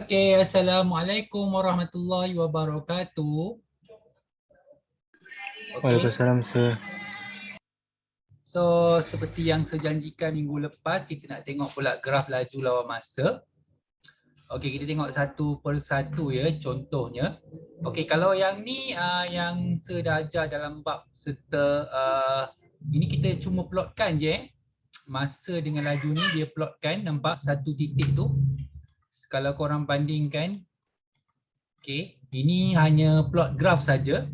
Okay, Assalamualaikum warahmatullahi wabarakatuh. Waalaikumsalam, Sir. So, seperti yang saya janjikan minggu lepas, kita nak tengok pula graf laju lawan masa. Okey, kita tengok satu persatu ya, contohnya. Okey, kalau yang ni yang saya dah ajar dalam bab serta ini kita cuma plotkan je. Masa dengan laju ni dia plotkan, nampak satu titik tu. Kalau korang bandingkan, okey, ini hanya plot graf saja.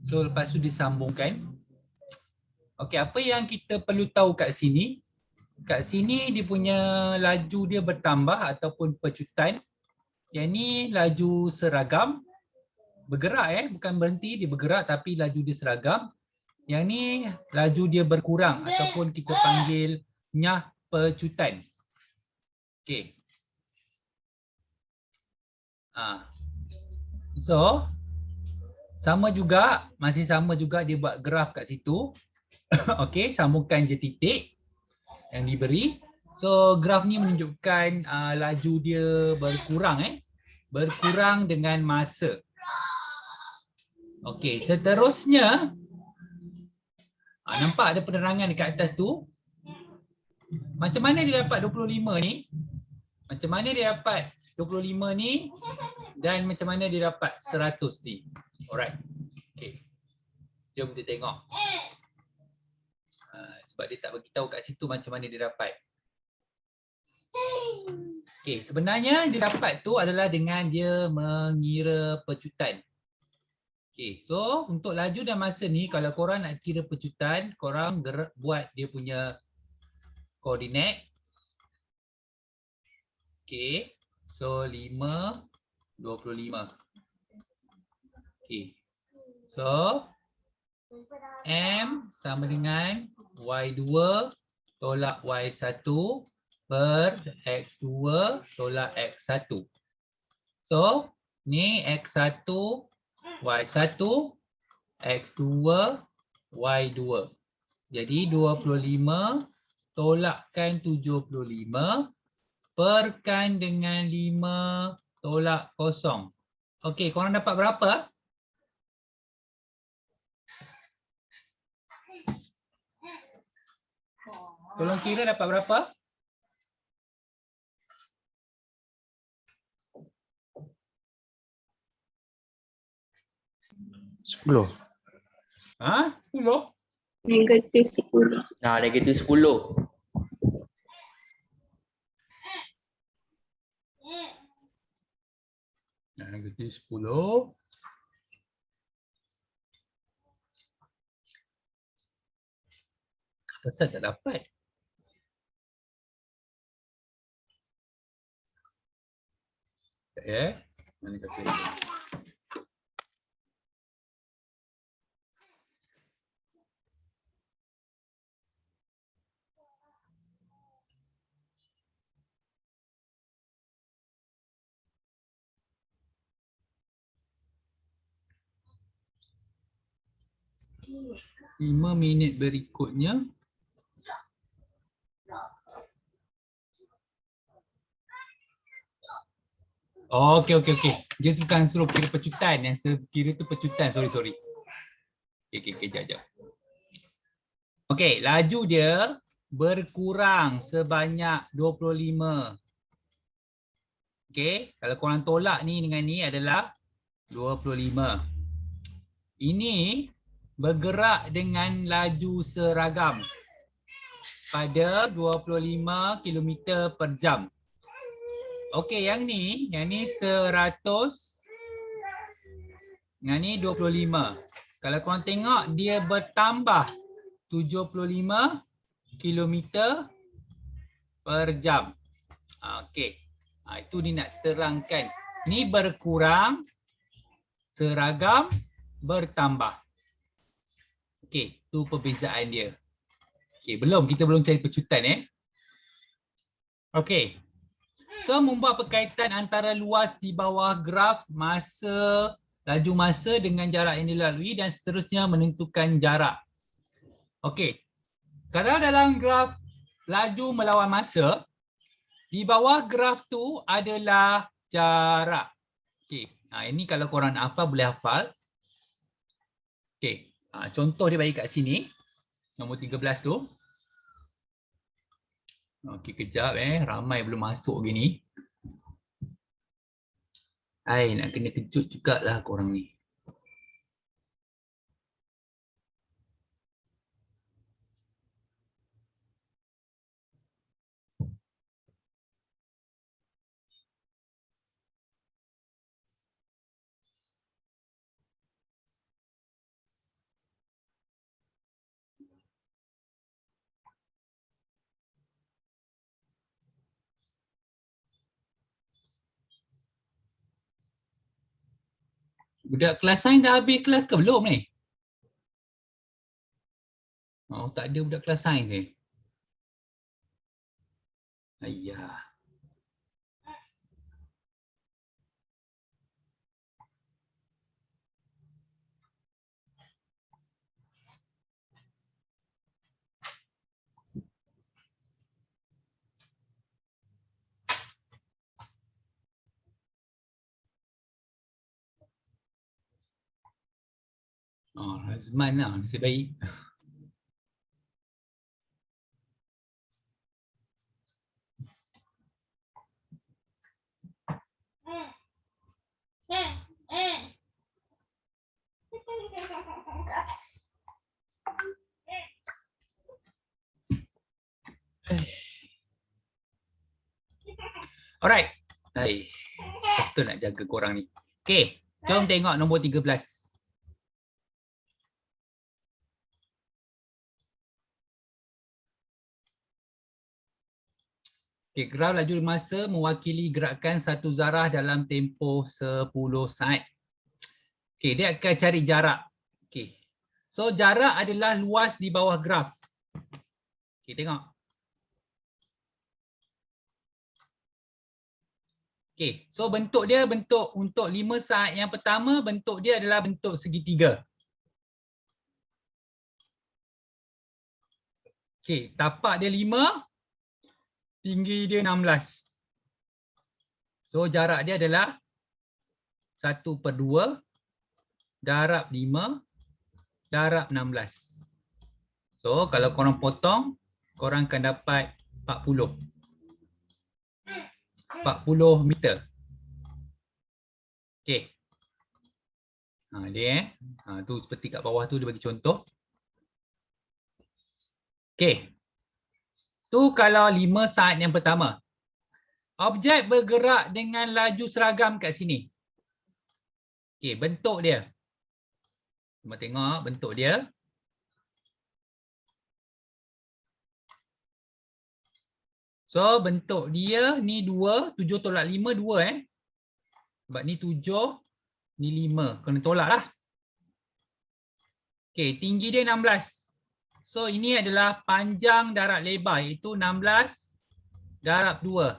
So lepas tu disambungkan. Okey, apa yang kita perlu tahu kat sini? Kat sini dia punya laju dia bertambah ataupun pecutan. Yang ni laju seragam. Bergerak bukan berhenti, dia bergerak tapi laju dia seragam. Yang ni laju dia berkurang ataupun kita panggil nyah pecutan. Okey. So sama juga, masih sama juga dia buat graf kat situ. Okey, sambungkan je titik yang diberi. So graf ni menunjukkan laju dia berkurang berkurang dengan masa. Okey, seterusnya nampak ada penerangan dekat atas tu. Macam mana dia dapat 25 ni? Macam mana dia dapat 25 ni dan macam mana dia dapat 100 ni? Alright. Okey. Jom kita tengok. Sebab dia tak bagi tahu kat situ macam mana dia dapat. Okey, sebenarnya dia dapat tu adalah dengan dia mengira pecutan. Okey, so untuk laju dan masa ni kalau korang nak kira pecutan, korang buat dia punya koordinat. Okey, so 5, 25. Okey. So M sama dengan Y2 tolak Y1 per X2 tolak X1. So, ni X1, Y1, X2, Y2. Jadi 25 tolakkan 75 perkan dengan 5 tolak 0. Okey, korang dapat berapa? Tolong kira dapat berapa? Sepuluh. 10? Negatif 10. Negatif 10. Negatif 10. Pasal tak dapat. Mana kata dia? Lima minit berikutnya. Oh, okey. Dia bukan suruh kira pecutan, yang saya kira tu pecutan. Sorry. Okey, jap. Okey, laju dia berkurang sebanyak 25. Okey, kalau korang tolak ni dengan ni adalah 25. Ini bergerak dengan laju seragam pada 25 km per jam. Okey, yang ni 100, yang ni 25. Kalau korang tengok dia bertambah 75 km per jam. Okey. Itu dia nak terangkan. Ni berkurang, seragam bertambah. Okey, tu perbezaan dia. Okey, kita belum cari pecutan Okey. So membuat perkaitan antara luas di bawah graf masa, laju masa dengan jarak yang dilalui dan seterusnya menentukan jarak. Okey. Kalau dalam graf laju melawan masa, di bawah graf tu adalah jarak. Okey. Ini kalau korang nak hafal boleh hafal. Okey. Contoh dia bagi kat sini. Nombor 13 tu. Okey, kejap ramai belum masuk gini. Nak kena kejut jugalah korang ni. Budak kelas sains dah habis kelas ke belum ni? Oh, tak ada budak kelas sains ni. Ayah. Azman lah, nasib baik. Alright. Betul nak jaga korang ni. Okay, jom tengok nombor 13. Okay, graf laju masa mewakili gerakan satu zarah dalam tempoh 10 saat. Okay, dia akan cari jarak. Okay. So, jarak adalah luas di bawah graf. Okay, tengok. Okay, so bentuk dia bentuk untuk 5 saat yang pertama, bentuk dia adalah bentuk segitiga. Okay, tapak dia 5, tinggi dia 16. So jarak dia adalah 1/2 darab 5 darab 16. So kalau korang potong, korang akan dapat 40 meter. Okay. Dia tu seperti kat bawah tu dia bagi contoh. Okay. Tu kalau 5 saat yang pertama. Objek bergerak dengan laju seragam kat sini. Okay, bentuk dia. Cuba tengok bentuk dia. So, bentuk dia ni 2, 7 tolak 5, 2 Sebab ni 7, ni 5. Kena tolak lah. Okay, tinggi dia 16. So, ini adalah panjang darab lebar iaitu 16 darab 2.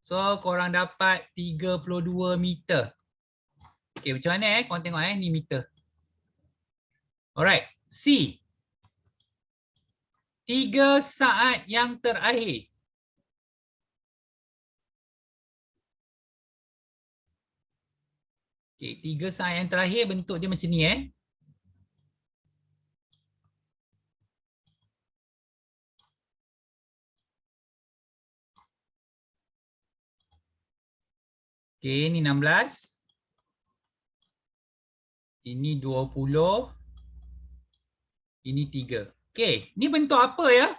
So, korang dapat 32 meter. Okay, macam mana korang tengok ni meter. Alright, C. 3 saat yang terakhir. Okay, 3 saat yang terakhir bentuk dia macam ni Okay, ni 16. Ini 20. Ini 3. Okay, ni bentuk apa ya?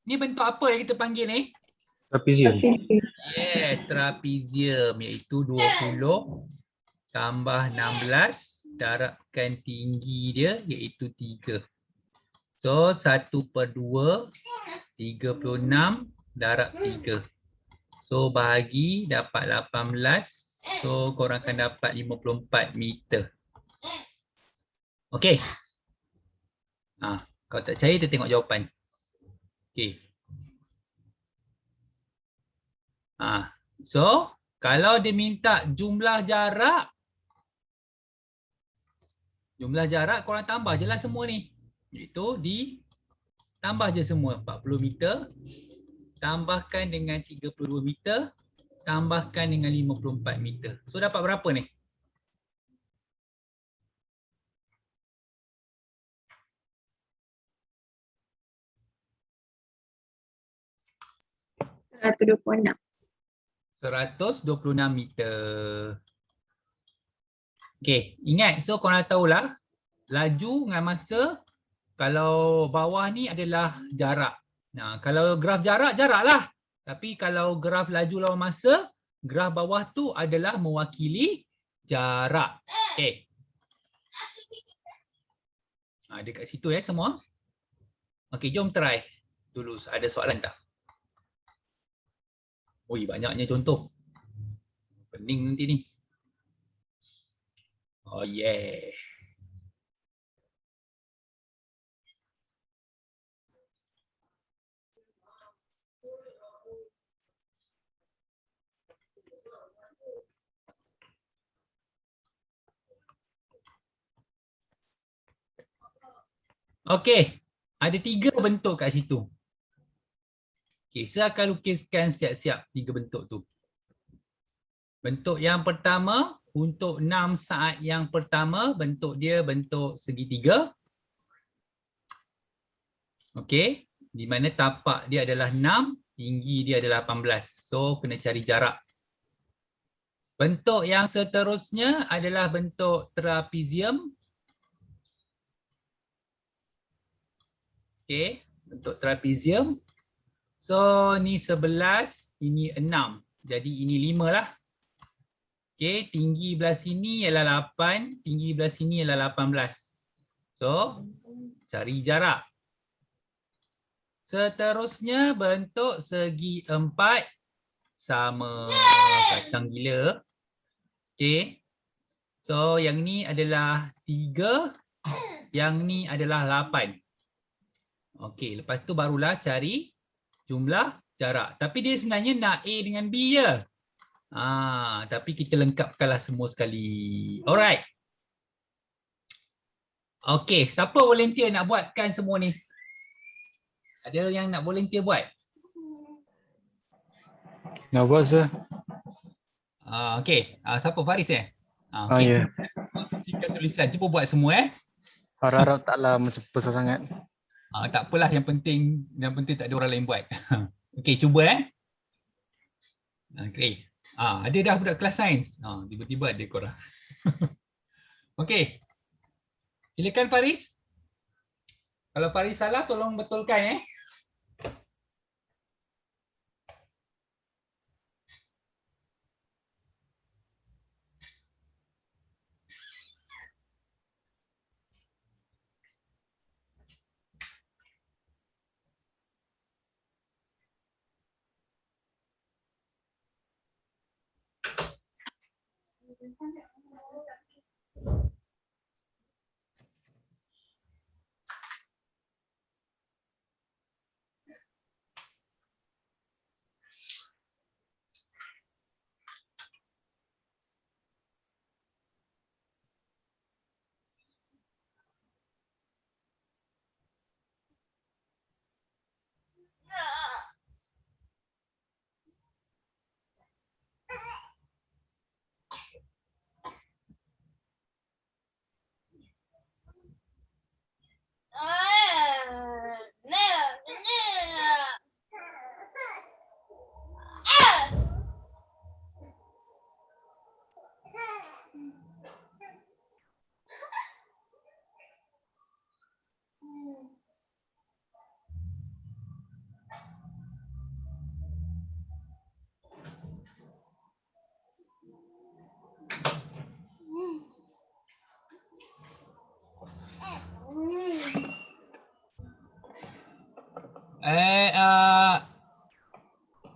Ni bentuk apa yang kita panggil ni? Trapezium. Yes, trapezium iaitu 20 tambah 16 darabkan tinggi dia iaitu 3. So 1/2 36 darab 3. So bahagi dapat 18. So korang akan dapat 54 meter. Okey. Kalau tak percaya kita tengok jawapan. Okey. So kalau dia minta jumlah jarak korang tambah je lah semua ni. Iaitu ditambah je semua 40 meter tambahkan dengan 32 meter, tambahkan dengan 54 meter. So dapat berapa ni? Seratus dua puluh enam. 126 meter. Okey, ingat, so korang tahulah laju dengan masa, kalau bawah ni adalah jarak. Nah, kalau graf jarak, jarak lah. Tapi kalau graf laju lawan masa, graf bawah tu adalah mewakili jarak. Okey. Dekat situ semua. Okey, jom try dulu. Ada soalan tak? Ui, banyaknya contoh. Pening nanti ni. Oh yeah. Okey, ada 3 bentuk kat situ. Okey, saya akan lukiskan siap-siap 3 bentuk tu. Bentuk yang pertama, untuk 6 saat yang pertama, bentuk dia bentuk segitiga. Okey, di mana tapak dia adalah 6, tinggi dia adalah 18. So, kena cari jarak. Bentuk yang seterusnya adalah bentuk trapezium. Okey, bentuk trapezium. So, ni 11, ini 6. Jadi, ini 5 lah. Okey, tinggi belah sini ialah 8, tinggi belah sini ialah 18. So, cari jarak. Seterusnya bentuk segi 4 sama, kacang gila. Okey. So, yang ni adalah 3, yang ni adalah 8. Okey, lepas tu barulah cari jumlah jarak. Tapi dia sebenarnya nak A dengan B je. Tapi kita lengkapkanlah semua sekali. Alright. Okey, siapa volunteer nak buatkan semua ni? Ada yang nak volunteer buat? Nak buat sir? Okey, siapa? Faris Ya. Okey, kongsikan tulisan. Cuba buat semua Harap-harap taklah macam besar sangat. Tak apalah, yang penting tak ada orang lain buat. Okey, cuba Okey. Ada dah budak kelas sains. Tiba-tiba ada korang. Okey. Silakan Faris. Kalau Faris salah tolong betulkan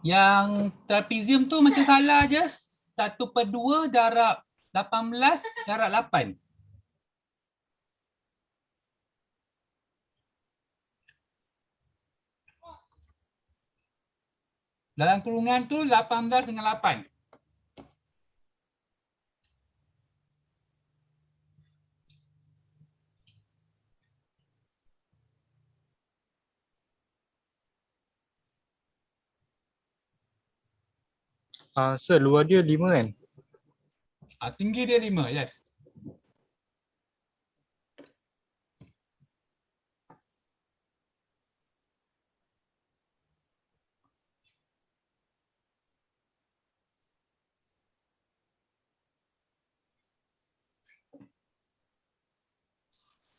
yang trapezium tu macam salah je. 1/2 darab 18 darab 8. Dalam kurungan tu 18 dengan 8. Sir, luar dia 5 kan? Tinggi dia 5, yes.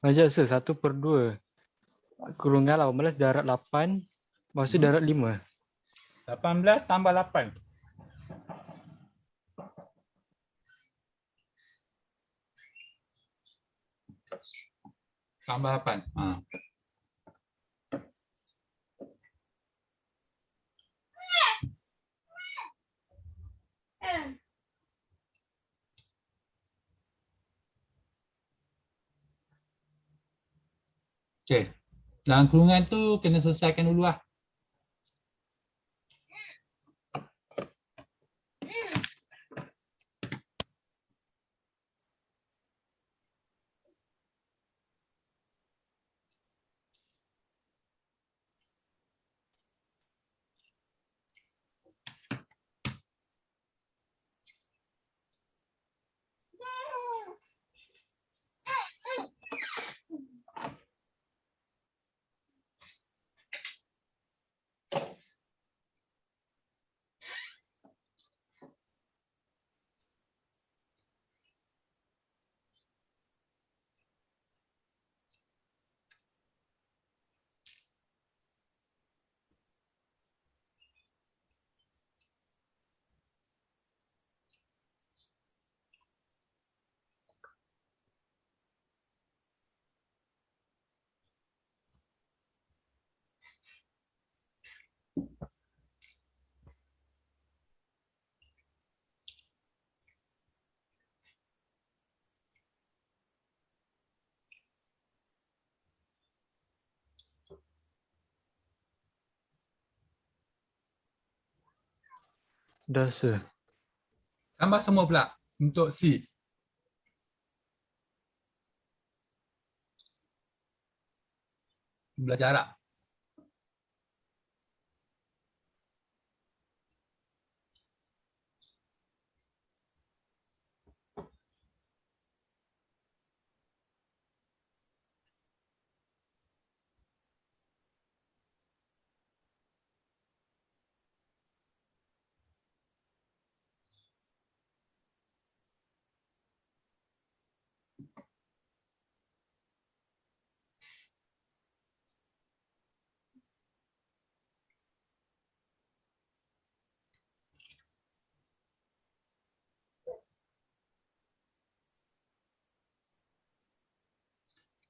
Sekejap sir, 1/2. Kurungan 18 darat 8. Maksud darat 5. 18 tambah 8. Tambah 8. Okey. Dalam kurungan tu kena selesaikan dulu lah. Dah sir. Tambah semua pula untuk C. Jumlah jarak.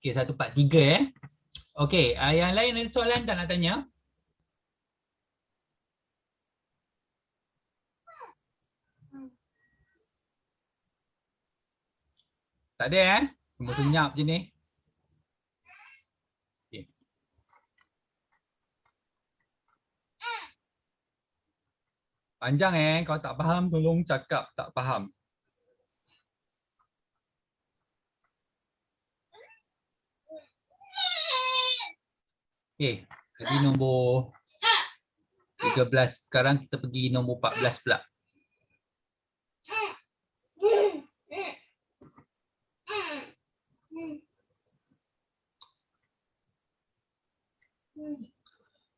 Okey, 143 Okey, yang lain ada soalan tak nak tanya? Tak ada Cuma senyap je ni. Okey. Panjang kalau tak faham tolong cakap tak faham. Okey, tadi nombor 13. Sekarang kita pergi nombor 14 pula.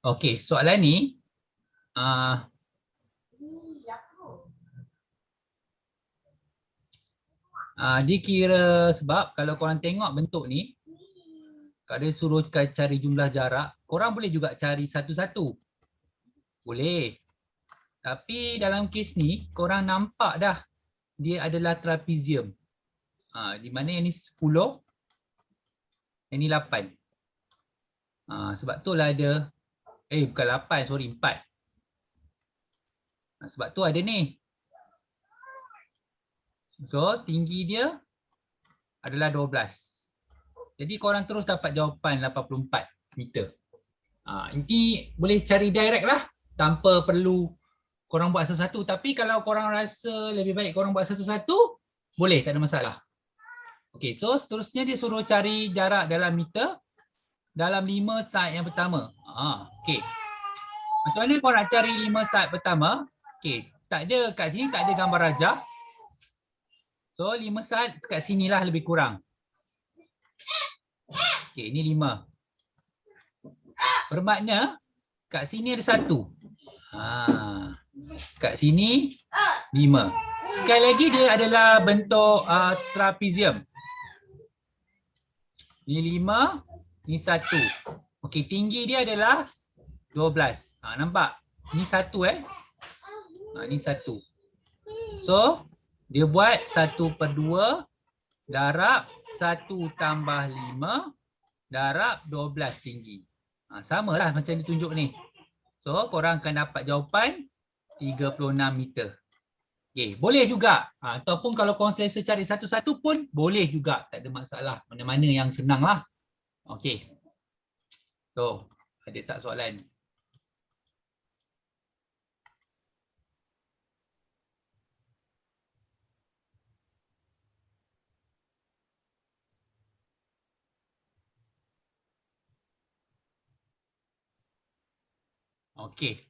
Okey, soalan ni dia kira sebab kalau korang tengok bentuk ni, kalau dia suruh cari jumlah jarak, korang boleh juga cari satu-satu. Boleh. Tapi dalam kes ni, korang nampak dah dia adalah trapezium. Di mana yang ni 10, yang ni 8. Sebab tu lah ada, bukan 8, sorry 4. Sebab tu ada ni. So, tinggi dia adalah 12. Jadi korang terus dapat jawapan 84 meter. Ini boleh cari direct lah tanpa perlu korang buat satu-satu. Tapi kalau korang rasa lebih baik korang buat satu-satu, boleh, tak ada masalah. Okey, so seterusnya dia suruh cari jarak dalam meter dalam 5 side yang pertama. Okey. Macam mana korang nak cari 5 side pertama? Okey, Tak ada, kat sini tak ada gambar rajah. So 5 saat kat sinilah lebih kurang. Okey, ini 5. Bermakna kat sini ada 1. Kat sini 5. Sekali lagi dia adalah bentuk trapezium. Ini 5, ini 1. Okey, tinggi dia adalah 12. Nampak? Ini 1 ini 1. So, dia buat 1/2 darab 1 tambah 5 darab 12 tinggi. Samalah macam ditunjuk ni. So, korang akan dapat jawapan 36 meter. Okay, boleh juga. Ataupun kalau korang selesa cari satu-satu pun boleh juga. Tak ada masalah. Mana-mana yang senang lah. Okay. So, ada tak soalan? Okay.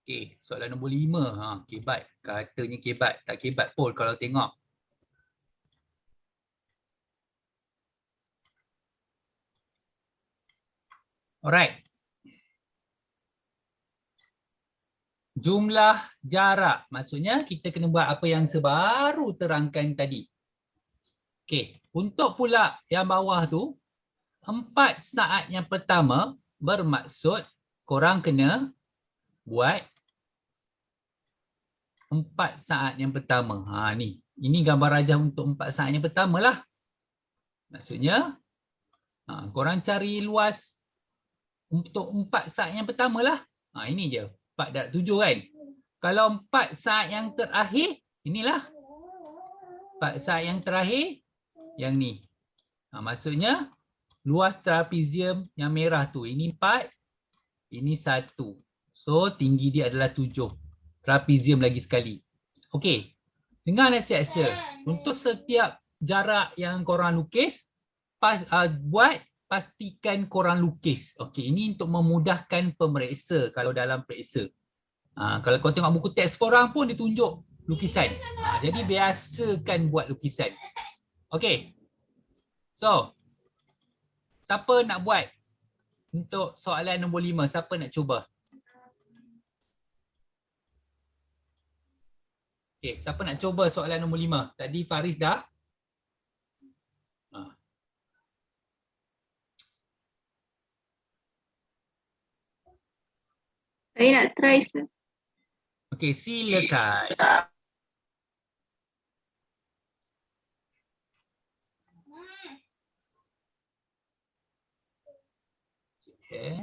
Okay, soalan nombor 5. Kebat. Katanya kebat. Tak kebat pun kalau tengok. Alright. Jumlah jarak. Maksudnya kita kena buat apa yang sebaru terangkan tadi. Okay. Untuk pula yang bawah tu, 4 saat yang pertama bermaksud korang kena buat 4 saat yang pertama. Ni. Ini gambar rajah untuk 4 saat yang pertama lah. Maksudnya, korang cari luas untuk 4 saat yang pertama lah. Ini je. 4 darab 7 kan. Kalau 4 saat yang terakhir, inilah. 4 saat yang terakhir, yang ni. Maksudnya, luas trapezium yang merah tu. Ini 4, ini 1. So, tinggi dia adalah 7. Trapezium lagi sekali. Okey. Dengar nasihat. Untuk setiap jarak yang korang lukis, pastikan korang lukis. Okey, ini untuk memudahkan pemeriksa kalau dalam periksa. Kalau kau tengok buku teks korang pun ditunjuk lukisan. Jadi biasakan buat lukisan. Okey. So, siapa nak buat untuk soalan nombor 5? Siapa nak cuba? Okey, siapa nak cuba soalan nombor 5? Tadi Faris dah. Saya nak try, sir. Okey, silakan. Okay.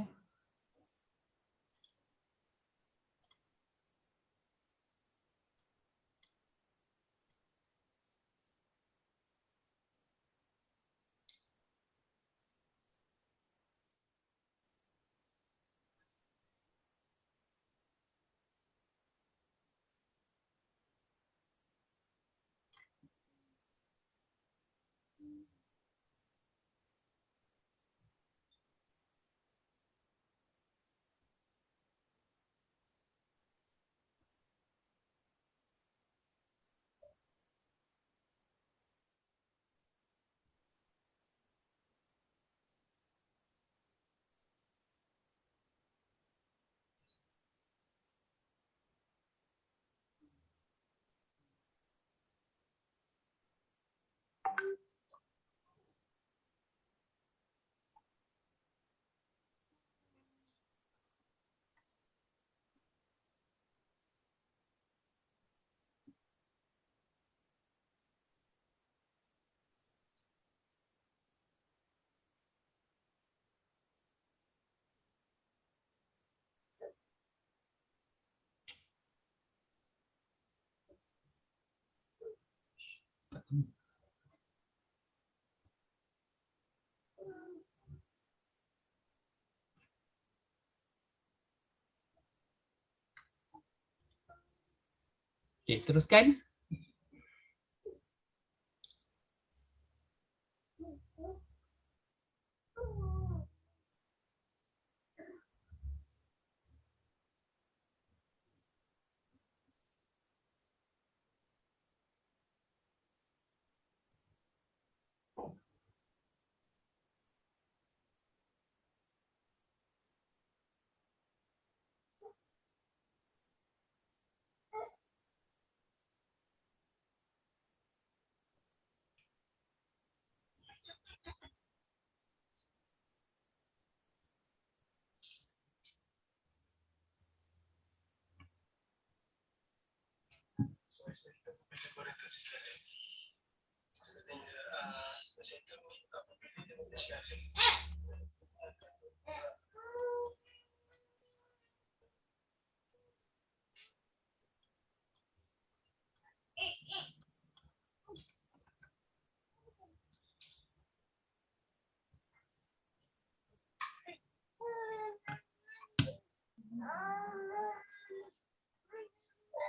Okey, teruskan.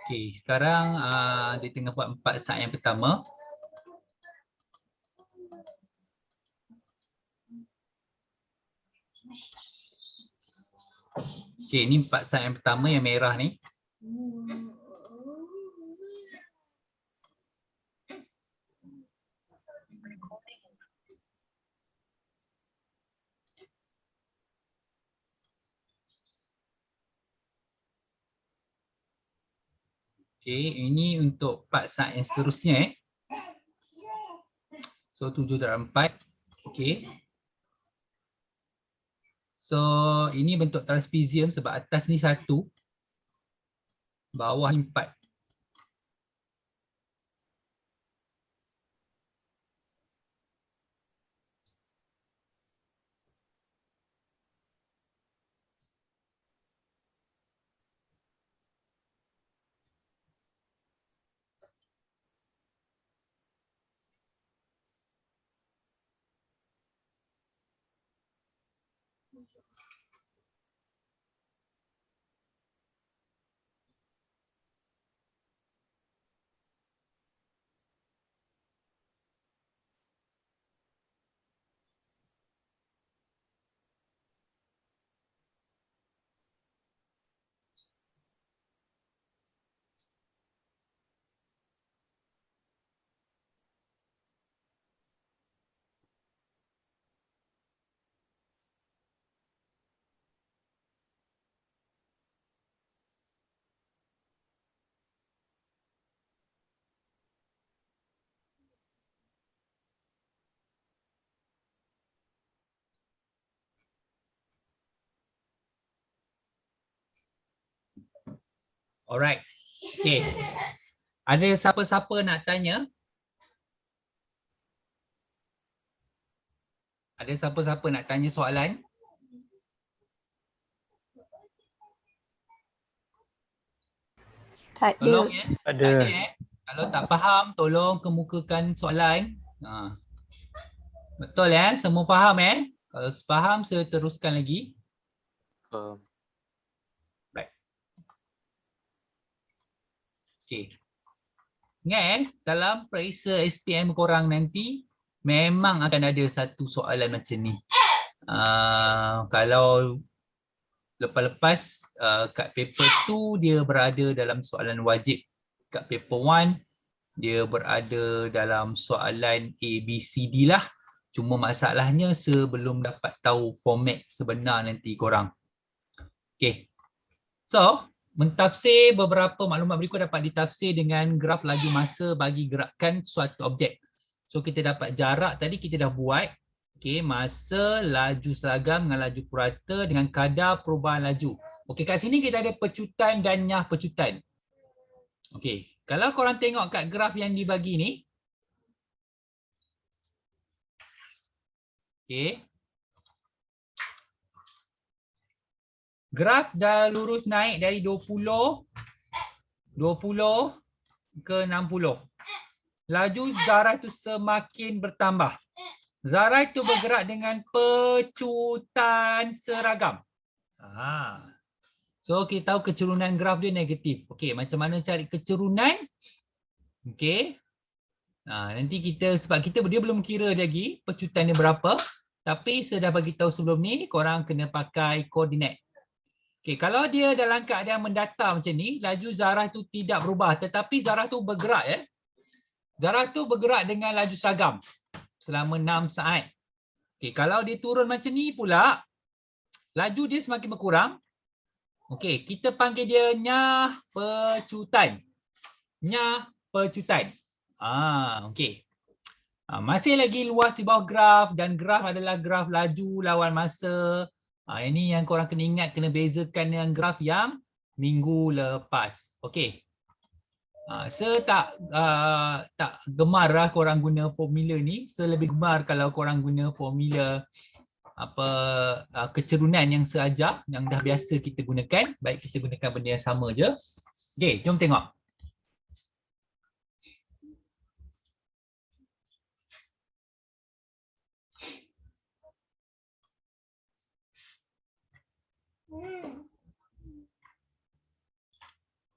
Okey, sekarang dia tengah buat 4 saat yang pertama. Okey, ini 4 saat yang pertama yang merah ni. Okey, ini untuk 4 saat yang seterusnya. So 7/4. Okey. So ini bentuk trapezium sebab atas ni 1, bawah ni 4. Alright. Okey. Ada siapa-siapa nak tanya? Ada siapa-siapa nak tanya soalan? Tak ada. Tolong ya. Ada. Tak ada. Kalau tak faham, tolong kemukakan soalan. Betul ya? Semua faham Kalau faham, saya teruskan lagi. Baik. Okey. Ingat dalam periksa SPM korang nanti memang akan ada satu soalan macam ni. Kalau lepas-lepas kat paper 2 dia berada dalam soalan wajib. Kat paper 1 dia berada dalam soalan A, B, C, D lah. Cuma masalahnya sebelum dapat tahu format sebenar nanti korang. Okay. So, mentafsir beberapa maklumat berikut dapat ditafsir dengan graf laju masa bagi gerakan suatu objek. So, kita dapat jarak tadi kita dah buat. Okay, masa, laju seragam dengan laju purata dengan kadar perubahan laju. Okay, kat sini kita ada pecutan dan nyah pecutan. Okay, kalau korang tengok kat graf yang dibagi ni. Okay. Graf dah lurus naik dari 20 ke 60. Laju zarah itu semakin bertambah. Zarah itu bergerak dengan pecutan seragam. So kita tahu kecerunan graf dia negatif. Okey, macam mana cari kecerunan? Okey. Nanti kita sebab dia belum kira lagi pecutan dia berapa, tapi saya dah bagi tahu sebelum ni korang kena pakai koordinat. Okey, kalau dia dalam keadaan mendatar macam ni, laju zarah tu tidak berubah tetapi zarah tu bergerak Zarah tu bergerak dengan laju seragam selama 6 saat. Okey, kalau dia turun macam ni pula, laju dia semakin berkurang. Okey, kita panggil dia nyah pecutan. Nyah pecutan. Okey. Masih lagi luas di bawah graf dan graf adalah graf laju lawan masa. Ini yang korang kena ingat, kena bezakan dengan graf yang minggu lepas. Okey. Saya tak gemar lah korang guna formula ni. Saya lebih gemar kalau korang guna formula kecerunan yang seajar, yang dah biasa kita gunakan. Baik kita gunakan benda yang sama je. Okey, jom tengok.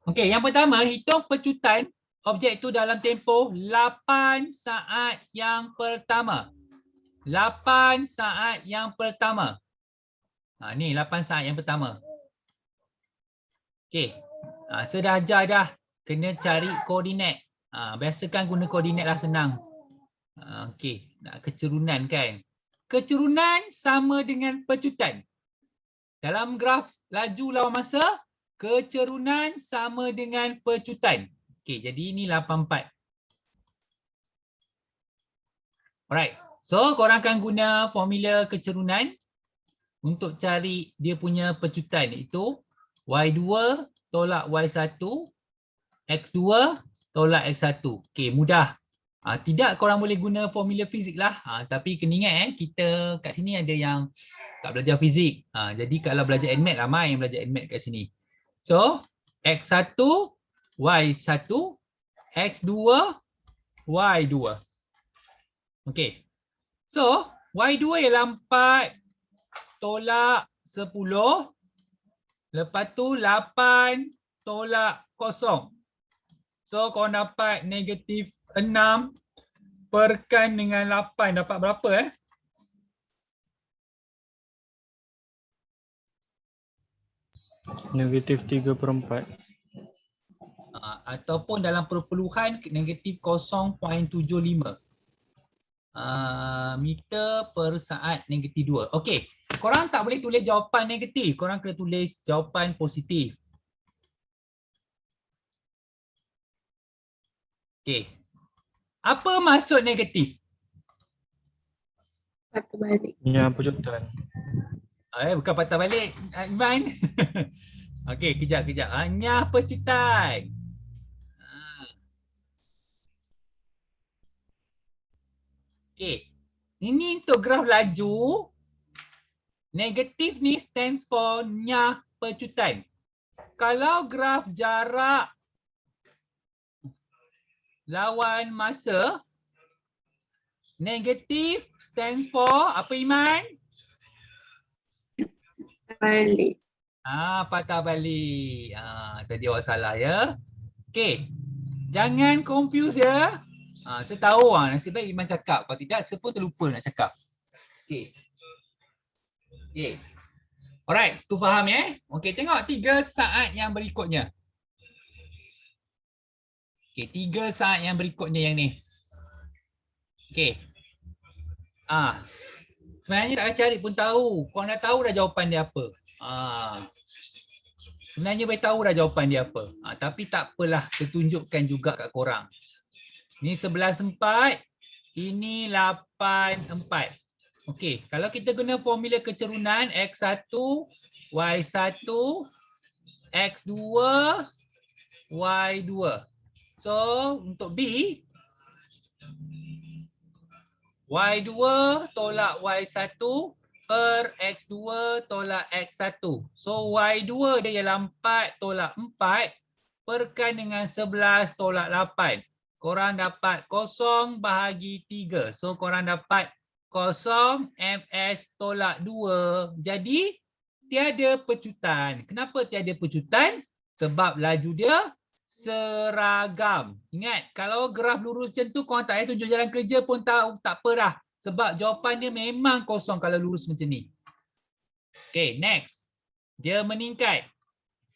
Okey, yang pertama hitung pecutan objek itu dalam tempoh 8 saat yang pertama. 8 saat yang pertama. Ni 8 saat yang pertama. Okey. Saya dah ajar dah. Kena cari koordinat. Biasakan guna koordinat lah senang. Okey. Nak kecerunan kan. Kecerunan sama dengan pecutan. Dalam graf laju lawan masa, kecerunan sama dengan pecutan. Okey, jadi ini 84. Alright. So, korang akan guna formula kecerunan untuk cari dia punya pecutan, iaitu Y2 tolak Y1, X2 tolak X1. Okey, mudah. Tidak korang boleh guna formula fizik lah. Tapi kena ingat kita kat sini ada yang tak belajar fizik. Jadi kalau belajar NMAT, ramai yang belajar NMAT kat sini. So, X1, Y1, X2, Y2. Okey. So, Y2 ialah 4 tolak 10. Lepas tu 8 tolak 0. So, korang dapat negatif 6 perkan dengan 8. Dapat berapa Negatif 3/4. Ataupun dalam perpuluhan negatif 0.75 meter per saat negatif 2. Okey, korang tak boleh tulis jawapan negatif, korang kena tulis jawapan positif. Okey, apa maksud negatif? Patah balik. Yang pecutan. Bukan patah balik, Iman. Okey, kejap. Hanya pecutan. Okey, ini untuk graf laju. Negatif ni stands for nyah pecutan. Kalau graf jarak lawan masa, negatif stands for apa, Iman? Balik. Patah balik. Tadi awak salah ya. Okey. Jangan confuse ya. Saya tahu nasib baik Iman cakap. Kalau tidak, saya pun terlupa nak cakap. Okey. Alright, tu faham ya? Okey, tengok 3 saat yang berikutnya. Okey, 3 saat yang berikutnya yang ni. Okey. Sebenarnya tak payah cari pun tahu. Korang dah tahu dah jawapan dia apa. Sebenarnya boleh tahu dah jawapan dia apa. Tapi tak apalah, saya tunjukkan juga kat korang. Ni 11/4, ini 8/4. Okey, kalau kita guna formula kecerunan X1, Y1, X2, Y2. So, untuk B, Y2 tolak Y1 per X2 tolak X1. So Y2 dia ialah 4 tolak 4 perkan dengan 11 tolak 8. Korang dapat 0 bahagi 3. So korang dapat 0 MS tolak 2. Jadi tiada pecutan. Kenapa tiada pecutan? Sebab laju dia seragam. Ingat, kalau graf lurus macam tu, korang tak payah tunjuk jalan kerja pun tahu, tak apa dah. Sebab jawapan dia memang kosong kalau lurus macam ni. Okay, next. Dia meningkat.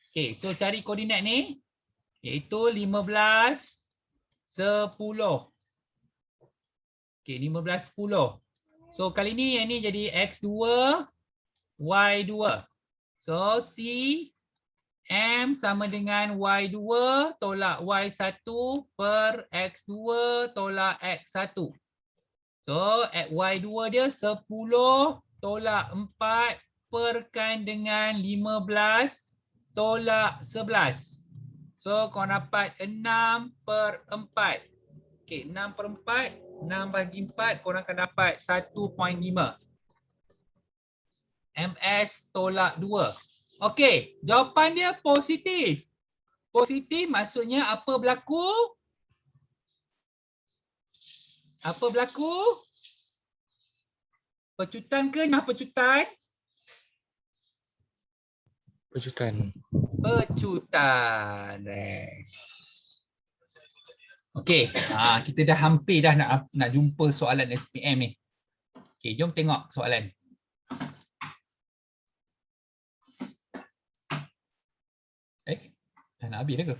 Okay, so cari koordinat ni. Iaitu 15, 10. Okay, 15, 10. So kali ni yang ni jadi X2, Y2. So C M sama dengan Y2 tolak Y1 per X2 tolak X1. So Y2 dia 10 tolak 4 perkan dengan 15 tolak 11. So korang dapat 6/4. Okey, 6/4, 6 bagi 4, korang akan dapat 1.5. MS tolak 2. Okey, jawapan dia positif. Positif maksudnya apa berlaku? Apa berlaku? Pecutan ke nyah pecutan? Pecutan. Pecutan. Okey, kita dah hampir dah nak jumpa soalan SPM ni. Okey, jom tengok soalan. Dah nak habis dah ke?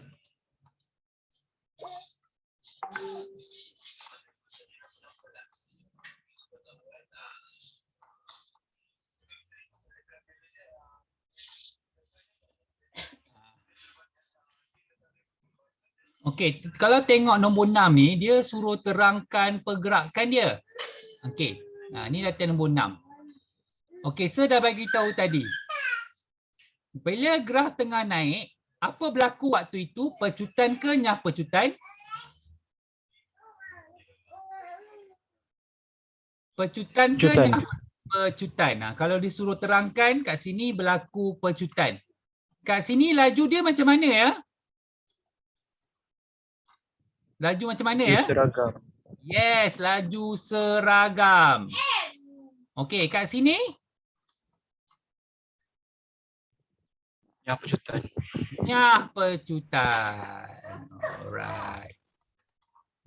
Okey, kalau tengok nombor 6 ni, dia suruh terangkan pergerakan dia. Okey, ni latihan nombor 6. Okey, saya dah bagi tahu tadi. Bila graf tengah naik, apa berlaku waktu itu? Pecutan ke nyah pecutan? Pecutan ke Pecutan. nyah pecutan? Kalau disuruh terangkan, kat sini berlaku pecutan. Kat sini laju dia macam mana ya? Laju macam mana ya? Seragam. Yes, laju seragam. Okey, kat sini? Yang pecutan. Nyah pecutan. Alright.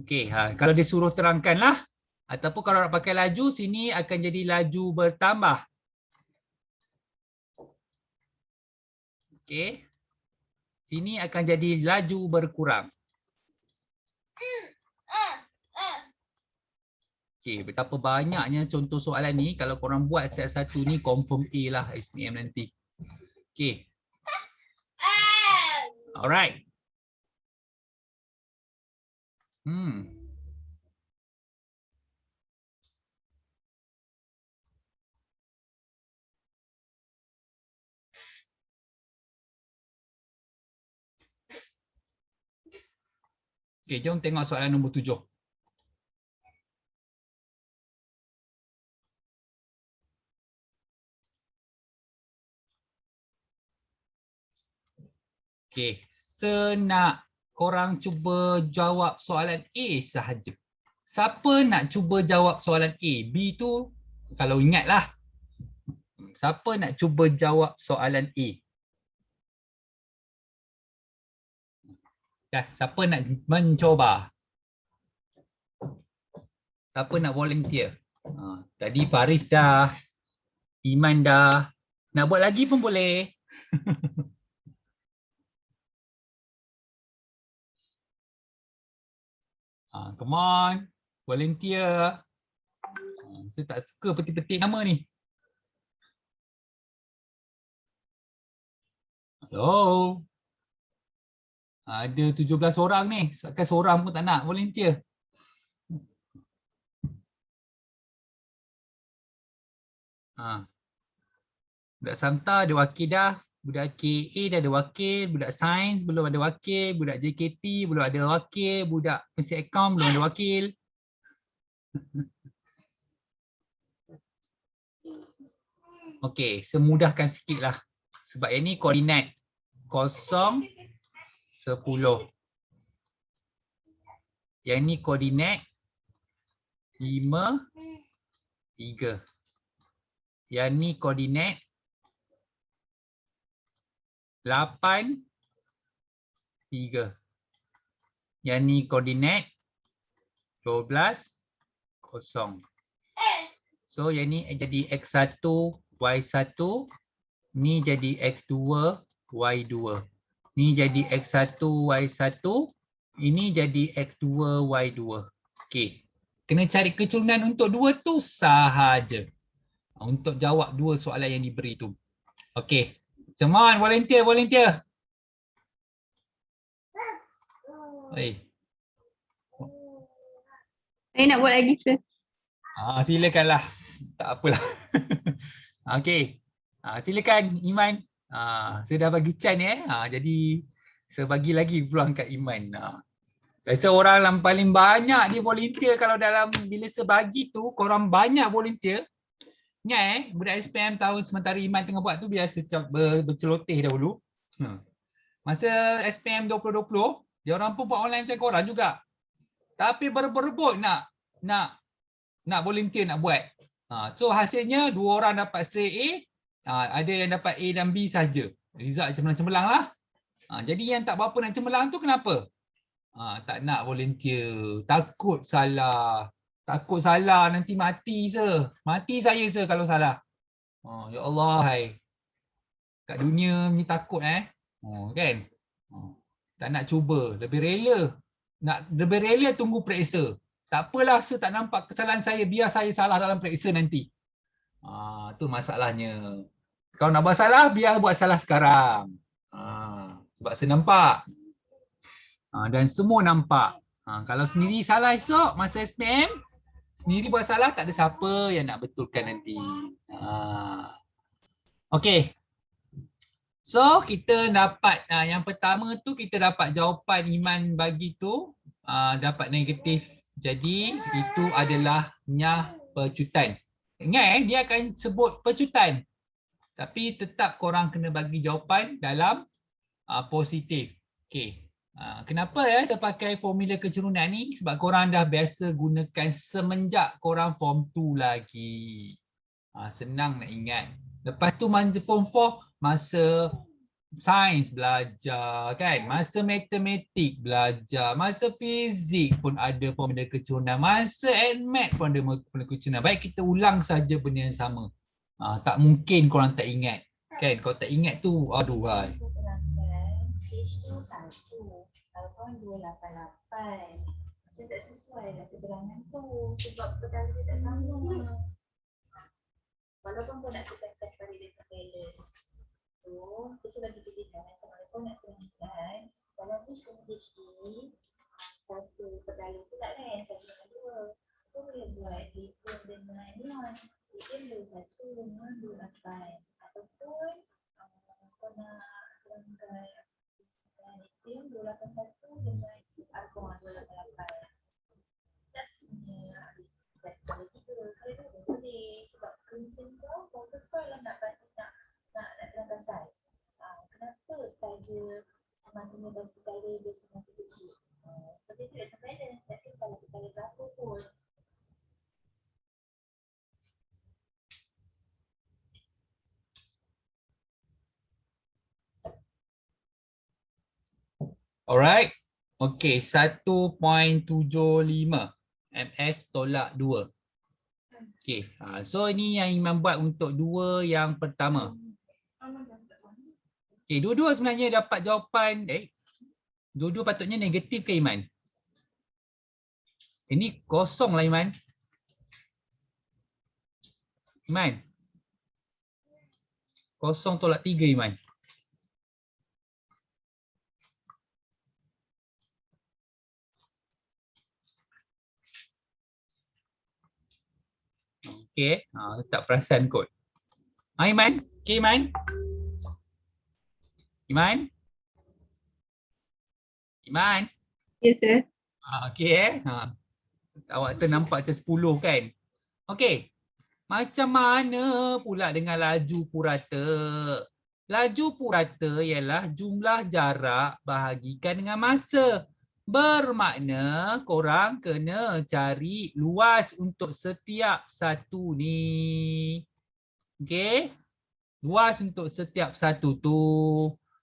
Okey, kalau disuruh terangkanlah. Ataupun kalau nak pakai laju, sini akan jadi laju bertambah. Okey. Sini akan jadi laju berkurang. Okey, betapa banyaknya contoh soalan ni. Kalau korang buat setiap satu ni, confirm A lah SPM nanti. Okey. Alright. Okey, jom tengok soalan nombor 7. Okey, senak korang cuba jawab soalan A sahaja. Siapa nak cuba jawab soalan A? B tu kalau ingatlah. Siapa nak cuba jawab soalan A? Dah, siapa nak mencuba? Siapa nak volunteer? Tadi Faris dah, Iman dah. Nak buat lagi pun boleh. Come on, volunteer. Saya tak suka petik-petik nama ni. Hello. Ada 17 orang ni. Takkan seorang pun tak nak volunteer. Budak Samta ada wakil dah. Budak KA dah ada wakil. Budak Sains belum ada wakil. Budak JKT belum ada wakil. Budak Mesin Account belum ada wakil. Okey, semudahkan sikit lah. Sebab yang ni koordinat 0, 10. Yang ni koordinat 5, 3. Yang ni koordinat 8, 3. Yang ni koordinat 12, 0. So yang ni jadi X1, Y1. Ni jadi X2, Y2. Ni jadi X1, Y1. Ini jadi X2, Y2. Okey. Kena cari kecurunan untuk dua tu sahaja. Untuk jawab dua soalan yang diberi tu. Okey. Come on, volunteer. Hey. Saya nak buat lagi, sir. Silakanlah. Tak apalah. Okey. Silakan Iman. Saya dah bagi Chan jadi So bagi lagi peluang kat Iman. Rasa orang yang paling banyak ni volunteer kalau dalam bila sebagi tu korang banyak volunteer. Ingat budak SPM tahun sementara Iman tengah buat tu biasa berceloteh dahulu. Masa SPM 2020 dia orang pun buat online macam korang juga. Tapi berebut nak volunteer nak buat. So hasilnya 2 orang dapat straight A, ada yang dapat A dan B saja. Result cemerlang-cemerlang lah. Jadi yang tak berapa nak cemerlang tu kenapa? Tak nak volunteer, takut salah nanti mati saya kalau salah. Ya Allah hai. Kat dunia ni takut kan? Tak nak cuba, lebih rela tunggu periksa. Tak apalah tak nampak kesalahan saya, biar saya salah dalam periksa nanti. Tu masalahnya. Kalau nak buat salah, biar buat salah sekarang. Sebab saya nampak. Dan semua nampak. Kalau sendiri salah esok masa SPM, sendiri buat salah, tak ada siapa yang nak betulkan nanti. Okey. So kita dapat yang pertama tu kita dapat jawapan Iman bagi tu dapat negatif. Jadi itu adalah nyah pecutan. Ingat dia akan sebut pecutan. Tapi tetap korang kena bagi jawapan dalam positif. Okey. Kenapa saya pakai formula kecerunan ni? Sebab korang dah biasa gunakan semenjak korang form 2 lagi. Senang nak ingat. Lepas tu form 4 masa sains belajar kan, masa matematik belajar, masa fizik pun ada formula kecerunan, masa admat pun ada formula kecerunan. Baik kita ulang saja benda yang sama. Tak mungkin korang tak ingat. Kan, kalau tak ingat tu aduh hai. H2 1. Kalau korang 288. Macam tak sesuai lah keterangan tu. Sebab petala dia tak sama. Walaupun kau nak tekankan pada data balance tu, kita bagi pilihan sama ada kau nak terangkan dalam H2HD satu petala tu tak kan, satu dengan dua. Kau boleh buat lithium dengan ion. Lithium 21 dengan 28. Ataupun kau nak terangkan lithium 281 dengan argon 288. That's kalau tiga, kalau dua boleh. Sebab prinsip kau fokus kau adalah nak terangkan saiz. Kenapa saja semakin lebar segala dia semakin kecil? Tapi itu data balance, tak kisahlah kita ada berapa pun. Alright. Okey, 1.75 ms tolak 2. Okey, so ini yang Iman buat untuk 2 yang pertama. Okey, dua-dua sebenarnya dapat jawapan dua-dua patutnya negatif ke Iman? Ini kosong lah Iman. Iman. Kosong tolak 3 Iman. Okey, letak perasan kot. Iman, okey Iman? Iman? Iman? Yes, sir. Okey awak ternampak macam 10 kan? Okey. Macam mana pula dengan laju purata? Laju purata ialah jumlah jarak bahagikan dengan masa. Bermakna korang kena cari luas untuk setiap satu ni. Okey? Luas untuk setiap satu tu.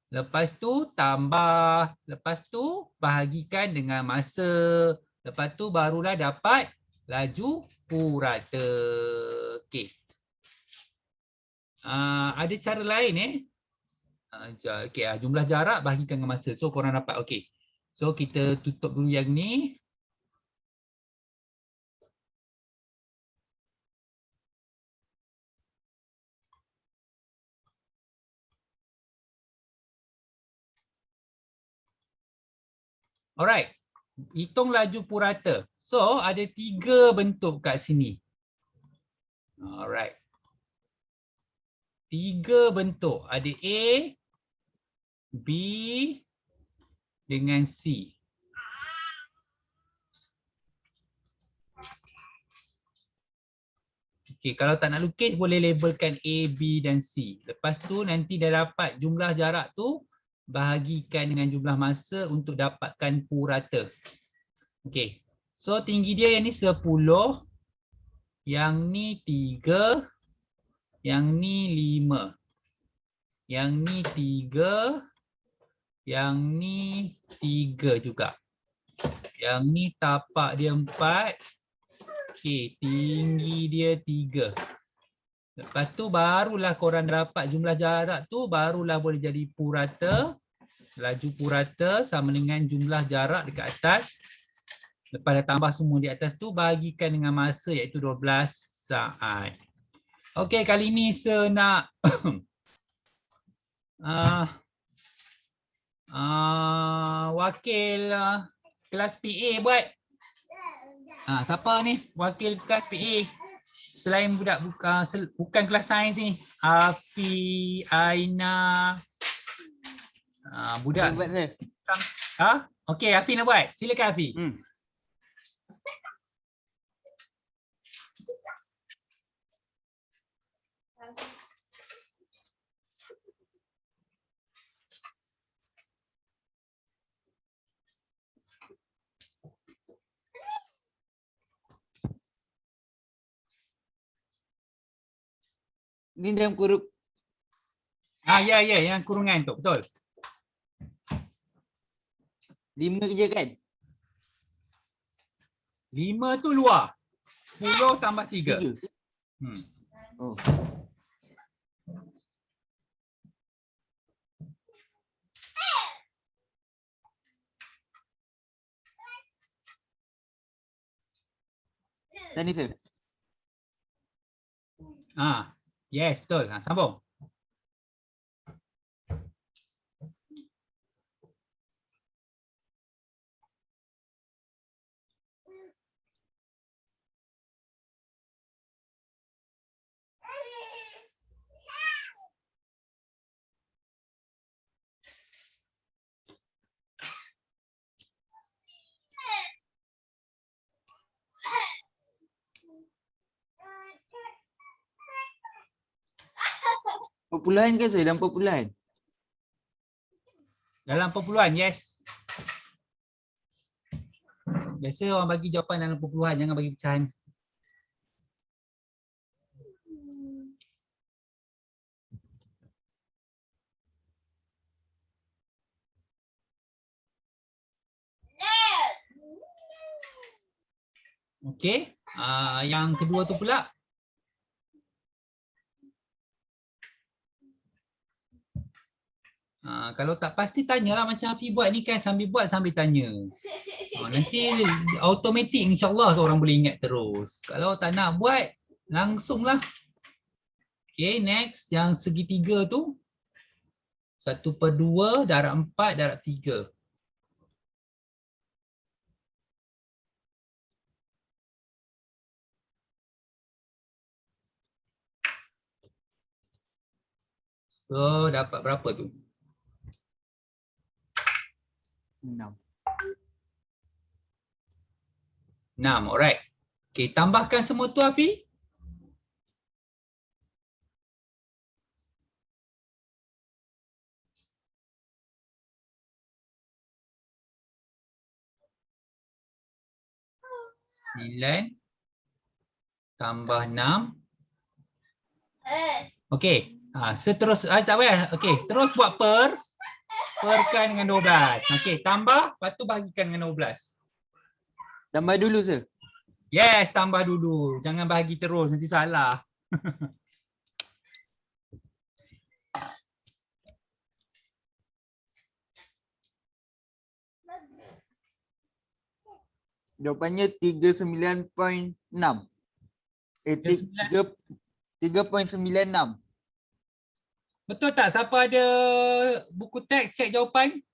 Lepas tu tambah. Lepas tu bahagikan dengan masa. Lepas tu barulah dapat laju purata. Okey. Ada cara lain Okey, jumlah jarak bahagikan dengan masa. So korang dapat okey. So kita tutup dulu yang ni. Alright. Hitung laju purata. So ada 3 bentuk kat sini. Alright. 3 bentuk. Ada A, B dengan C. Okey, kalau tak nak lukis boleh labelkan A, B dan C. Lepas tu nanti dah dapat jumlah jarak tu, bahagikan dengan jumlah masa untuk dapatkan purata. Okey. So tinggi dia yang ni 10, yang ni 3, yang ni 5. Yang ni 3, yang ni 3 juga. Yang ni tapak dia 4. Okey, tinggi dia 3. Lepas tu barulah korang dapat jumlah jarak tu, barulah boleh jadi purata. Laju purata sama dengan jumlah jarak dekat atas. Lepas dah tambah semua di atas tu, bahagikan dengan masa iaitu 12 saat. Okey, kali ni saya nak wakil kelas PA buat. Siapa ni wakil kelas PA? Selain budak bukan kelas sains ni. Afi, Aina. Budak. Buat saya. Okey, Afi nak buat. Silakan Afi. Ni dalam kurung Ya, yang kurungan tu, betul. 5 je kan? 5 tu luar. 10 tambah 3. 3. Oh. Dan ni sir. Yes, betul. Sambung. Perpuluhan ke sir? Dalam perpuluhan? Dalam perpuluhan, yes. Biasa orang bagi jawapan dalam perpuluhan, jangan bagi pecahan. Okey, yang kedua tu pula. Kalau tak pasti tanyalah macam Afi buat ni kan, sambil buat sambil tanya. Nanti automatik insyaAllah orang boleh ingat terus. Kalau tak nak buat, langsunglah. Okay, next yang segitiga tu. 1/2, darab 4, darab 3. So, dapat berapa tu? 6. 6, alright. Okay, tambahkan semua tu Afi. Sembilan tambah 6. Okey, seterusnya tak payah. Okey, terus buat perkan dengan 12. Okey, tambah, lepas tu bahagikan dengan 12. Tambah dulu sir. Yes, tambah dulu. Jangan bahagi terus, nanti salah. Jawapannya 39.6. 3.96. Betul tak? Siapa ada buku teks, cek jawapan?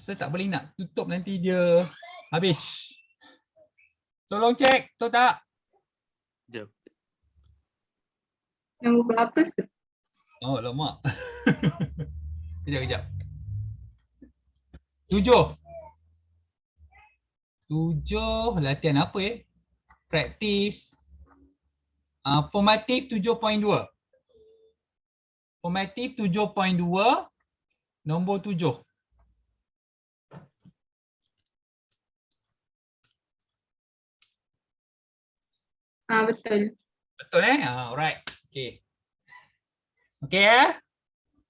Saya tak boleh nak tutup, nanti dia habis. Tolong cek, betul tak? Jom. Nombor berapa Sir? Oh, lama. Kejap. 7. 7 latihan apa Praktis. Formatif 7.2. Formatif 7.2. Nombor 7. Betul. Betul alright. Okay. Okay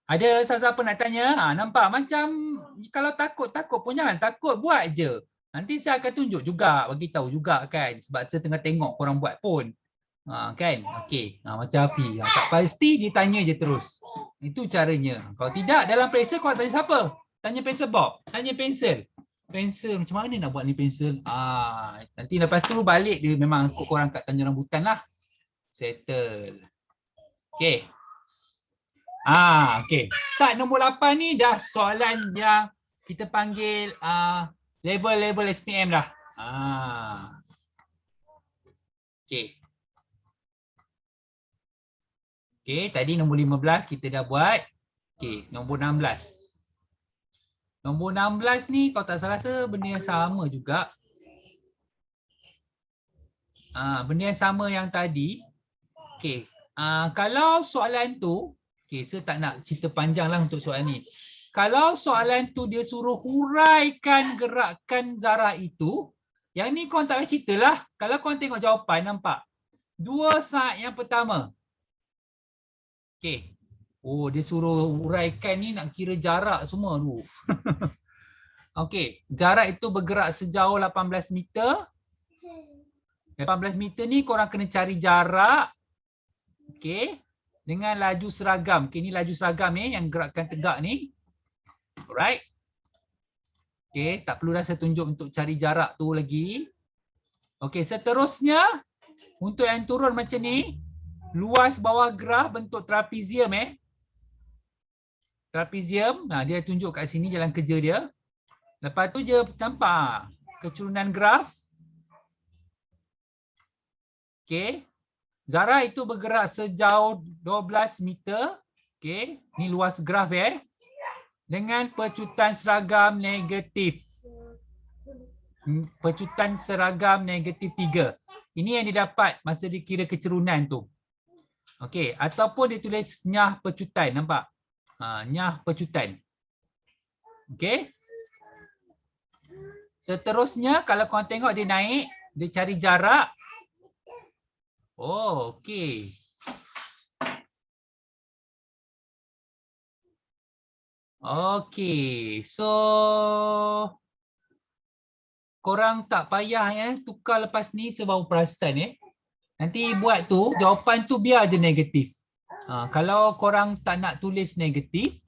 Ada siapa-siapa nak tanya? Nampak macam kalau takut pun jangan takut, buat je. Nanti saya akan tunjuk juga, bagi tahu juga kan. Sebab saya tengah tengok korang buat pun. Kan? Okey. Macam Afi. Tak pasti ditanya je terus. Itu caranya. Kalau tidak dalam pensel kau tanya siapa? Tanya pensel Bob. Tanya pensel. Pensel macam mana nak buat ni pensel? Nanti lepas tu balik dia memang ikut korang kat Tanjung Rambutan lah. Settle. Okey. Okey. Start nombor 8 ni dah soalan yang kita panggil level SPM dah. Okey. Okey, tadi nombor 15 kita dah buat. Okey, nombor 16. Nombor 16 ni kalau tak salah rasa benda yang sama juga. Benda yang sama yang tadi. Okey. Kalau soalan tu, okey, saya tak nak cerita panjang lah untuk soalan ni. Kalau soalan tu dia suruh huraikan gerakan zarah itu, yang ni korang tak payah cerita lah. Kalau korang tengok jawapan, nampak? 2 saat yang pertama. Okey. Oh, dia suruh huraikan ni nak kira jarak semua tu. Okey, jarak itu bergerak sejauh 18 meter. 18 meter ni korang kena cari jarak. Okey. Dengan laju seragam. Okey, ni laju seragam ni yang gerakkan tegak ni. Alright. Okey, tak perlu dah saya tunjuk untuk cari jarak tu lagi. Okey, seterusnya untuk yang turun macam ni, luas bawah graf bentuk trapezium Trapezium, dia tunjuk kat sini jalan kerja dia. Lepas tu dia nampak kecurunan graf. Okey. Zarah itu bergerak sejauh 12 meter. Okey, ni luas graf dengan pecutan seragam negatif. Pecutan seragam negatif 3. Ini yang didapat masa dikira kecurunan tu. Okey, ataupun dia tulis nyah pecutan, nampak? Nyah pecutan. Okey. Seterusnya kalau korang tengok dia naik, dia cari jarak. Oh, okey. Okey, so korang tak payah tukar lepas ni sebab perasan Nanti buat tu, jawapan tu biar je negatif. Kalau korang tak nak tulis negatif,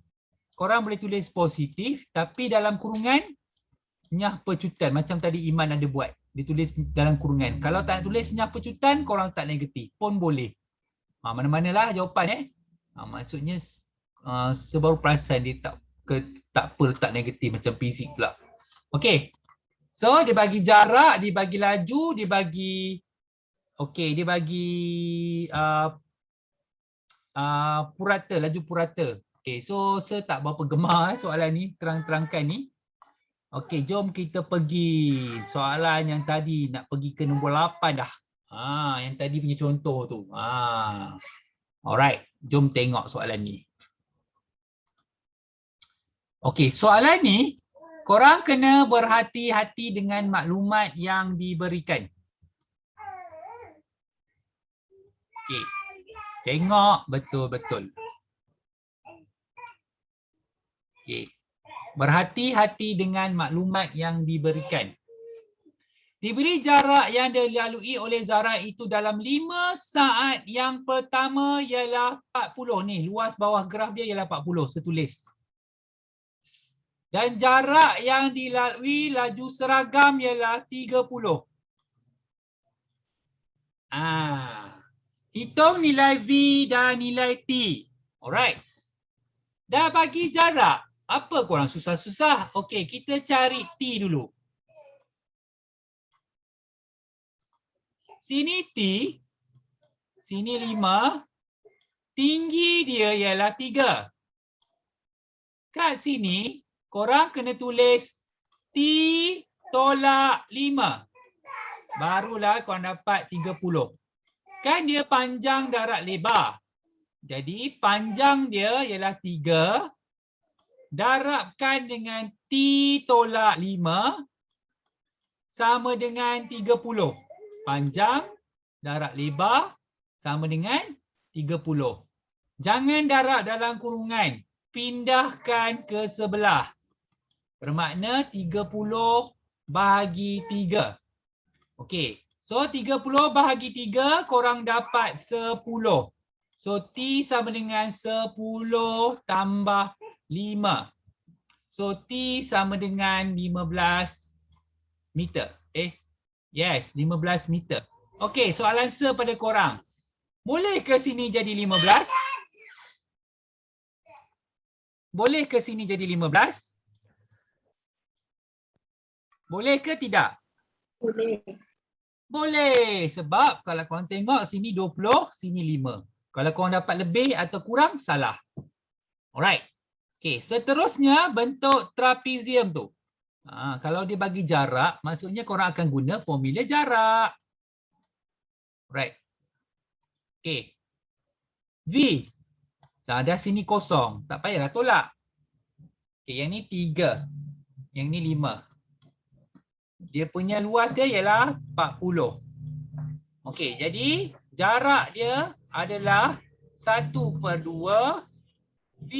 korang boleh tulis positif tapi dalam kurungan nyah pecutan macam tadi Iman ada buat. Dia tulis dalam kurungan. Kalau tak nak tulis nyah pecutan, korang tak negatif pun boleh. Mana-manalah jawapan maksudnya sebaru perasan dia tak apa letak negatif macam fizik pula. Okey. So dia bagi jarak, dia bagi laju, dia bagi dia bagi purata, laju purata. Okey, so saya tak berapa gemar soalan ni, terangkan ni. Okey, jom kita pergi soalan yang tadi, nak pergi ke nombor 8 dah. Yang tadi punya contoh tu. Alright, jom tengok soalan ni. Okey, soalan ni korang kena berhati-hati dengan maklumat yang diberikan. Okey. Tengok betul-betul. Okey. Berhati-hati dengan maklumat yang diberikan. Diberi jarak yang dilalui oleh zarah itu dalam 5 saat yang pertama ialah 40. Ni luas bawah graf dia ialah 40, saya tulis. Dan jarak yang dilalui laju seragam ialah 30. Hitung nilai V dan nilai T. Alright. Dah bagi jarak. Apa korang susah-susah? Okey, kita cari T dulu. Sini T. Sini 5. tinggi dia ialah 3. Kat sini, korang kena tulis T tolak 5. Barulah korang dapat 30. Kan dia panjang darab lebar. Jadi panjang dia ialah 3. Darabkan dengan T tolak 5 sama dengan 30. Panjang darab lebar sama dengan 30. Jangan darab dalam kurungan. Pindahkan ke sebelah. Bermakna 30 bahagi 3. Okey. So 30 bahagi 3 korang dapat 10. So T sama dengan 10 tambah 5. So T sama dengan 15 meter. Yes, 15 meter. Okey, soalan pada korang. Boleh ke sini jadi 15? Boleh ke sini jadi 15? Boleh ke tidak? Boleh. Boleh. Sebab kalau korang tengok sini 20, sini 5. Kalau korang dapat lebih atau kurang, salah. Alright. Okey, seterusnya bentuk trapezium tu. Kalau dia bagi jarak, maksudnya korang akan guna formula jarak. Alright. Okey. V. Dah sini kosong. Tak payahlah tolak. Okay, yang ni 3. Yang ni 5. Dia punya luas dia ialah 40. Okey, jadi jarak dia adalah 1/2 V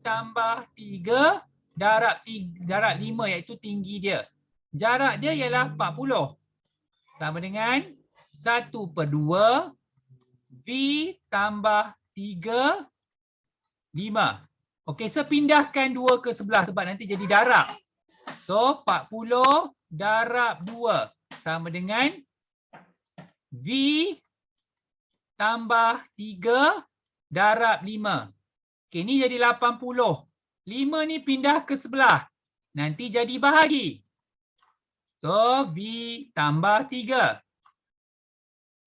tambah 3 darab 5 iaitu tinggi dia. Jarak dia ialah 40. Sama dengan 1/2 V tambah 3 5. Okey, so pindahkan 2 ke sebelah sebab nanti jadi darab. So 40 darab 2 sama dengan V tambah 3 darab 5. Okey, ni jadi 80. 5 ni pindah ke sebelah. Nanti jadi bahagi. So V tambah 3.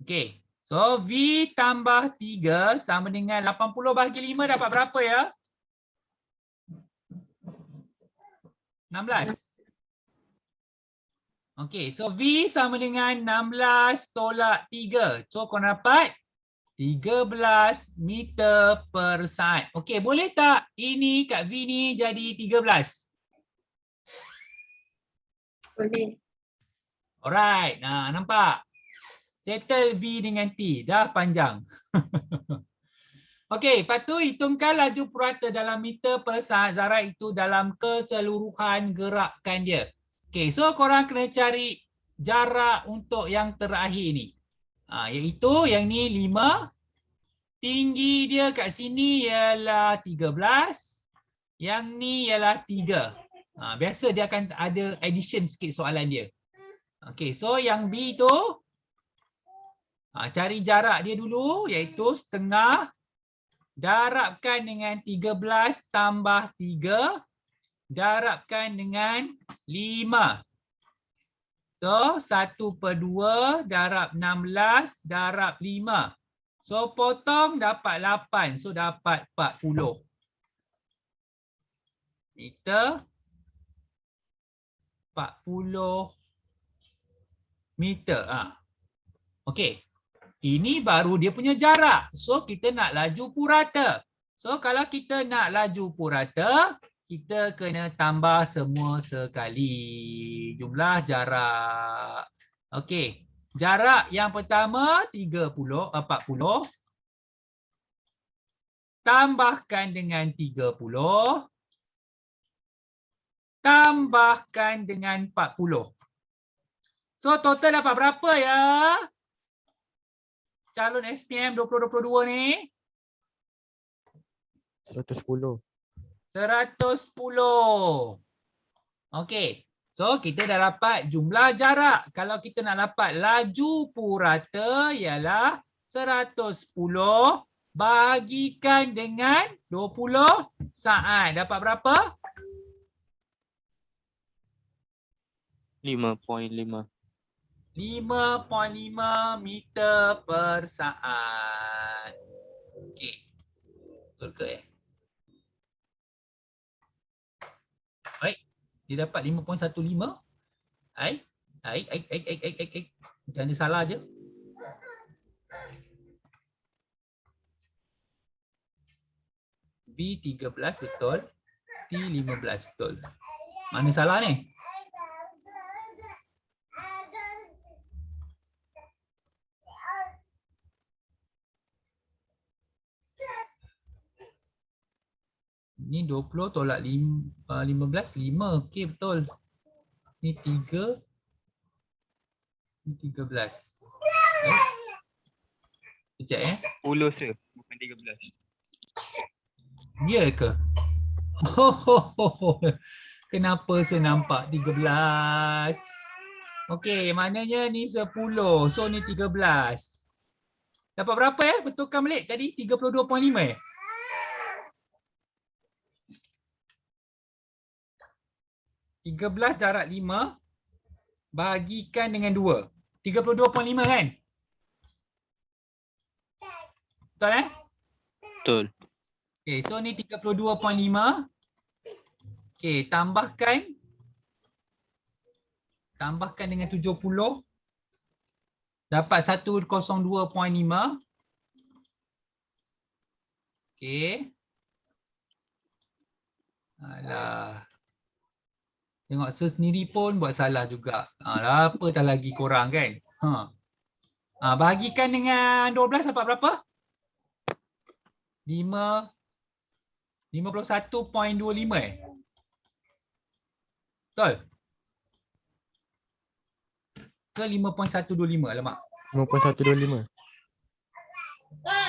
Okey. So V tambah 3 sama dengan 80 bahagi 5 dapat berapa ya? 16. Okey, so V sama dengan 16 tolak 3. So korang dapat 13 meter per saat. Okey, boleh tak ini kat V ni jadi 13? Boleh. Alright, nampak? Settle V dengan T. Dah panjang. Okey, lepas tu hitungkan laju purata dalam meter per saat zarah itu dalam keseluruhan gerakan dia. Okey, so korang kena cari jarak untuk yang terakhir ni. Iaitu yang ni 5. Tinggi dia kat sini ialah 13. Yang ni ialah 3. Biasa dia akan ada addition sikit soalan dia. Okey, so yang B tu cari jarak dia dulu iaitu setengah darabkan dengan 13 tambah 3 darabkan dengan 5. So 1/2 darab 16 darab 5. So potong dapat 8. So dapat 40 meter. 40 meter. Okey. Ini baru dia punya jarak. So kita nak laju purata. So kalau kita nak laju purata, kita kena tambah semua sekali. Jumlah jarak. Okey. Jarak yang pertama 40. Tambahkan dengan 30. Tambahkan dengan 40. So total dapat berapa ya? Calon SPM 2022 ni? 110. 110. Okey. So kita dah dapat jumlah jarak. Kalau kita nak dapat laju purata ialah 110 bahagikan dengan 20 saat. Dapat berapa? 5.5. 5.5 meter per saat. Okey. Betul ke Baik. Dia dapat 5.15. Jangan dia salah je. B 13 betul. T 15 betul. Mana salah ni? Ni 20 tolak 15, 5. Okey betul. Ni 3. Ni 13. Sekejap 10 sir, bukan 13. Ya ke? Kenapa saya nampak 13? Okey, maknanya ni 10. So ni 13. Dapat berapa Betulkan balik tadi 32.5 13 darab 5 bahagikan dengan 2. 32.5 kan? Betul Betul. Okay, so ni 32.5. Okay, tambahkan dengan 70. Dapat 102.5. Okay. Alah. Tengok sendiri pun buat salah juga. Apa tak lagi korang kan? Bahagikan dengan 12 dapat berapa? 51.25 Betul? Ke 5.125? Alamak. 5.125.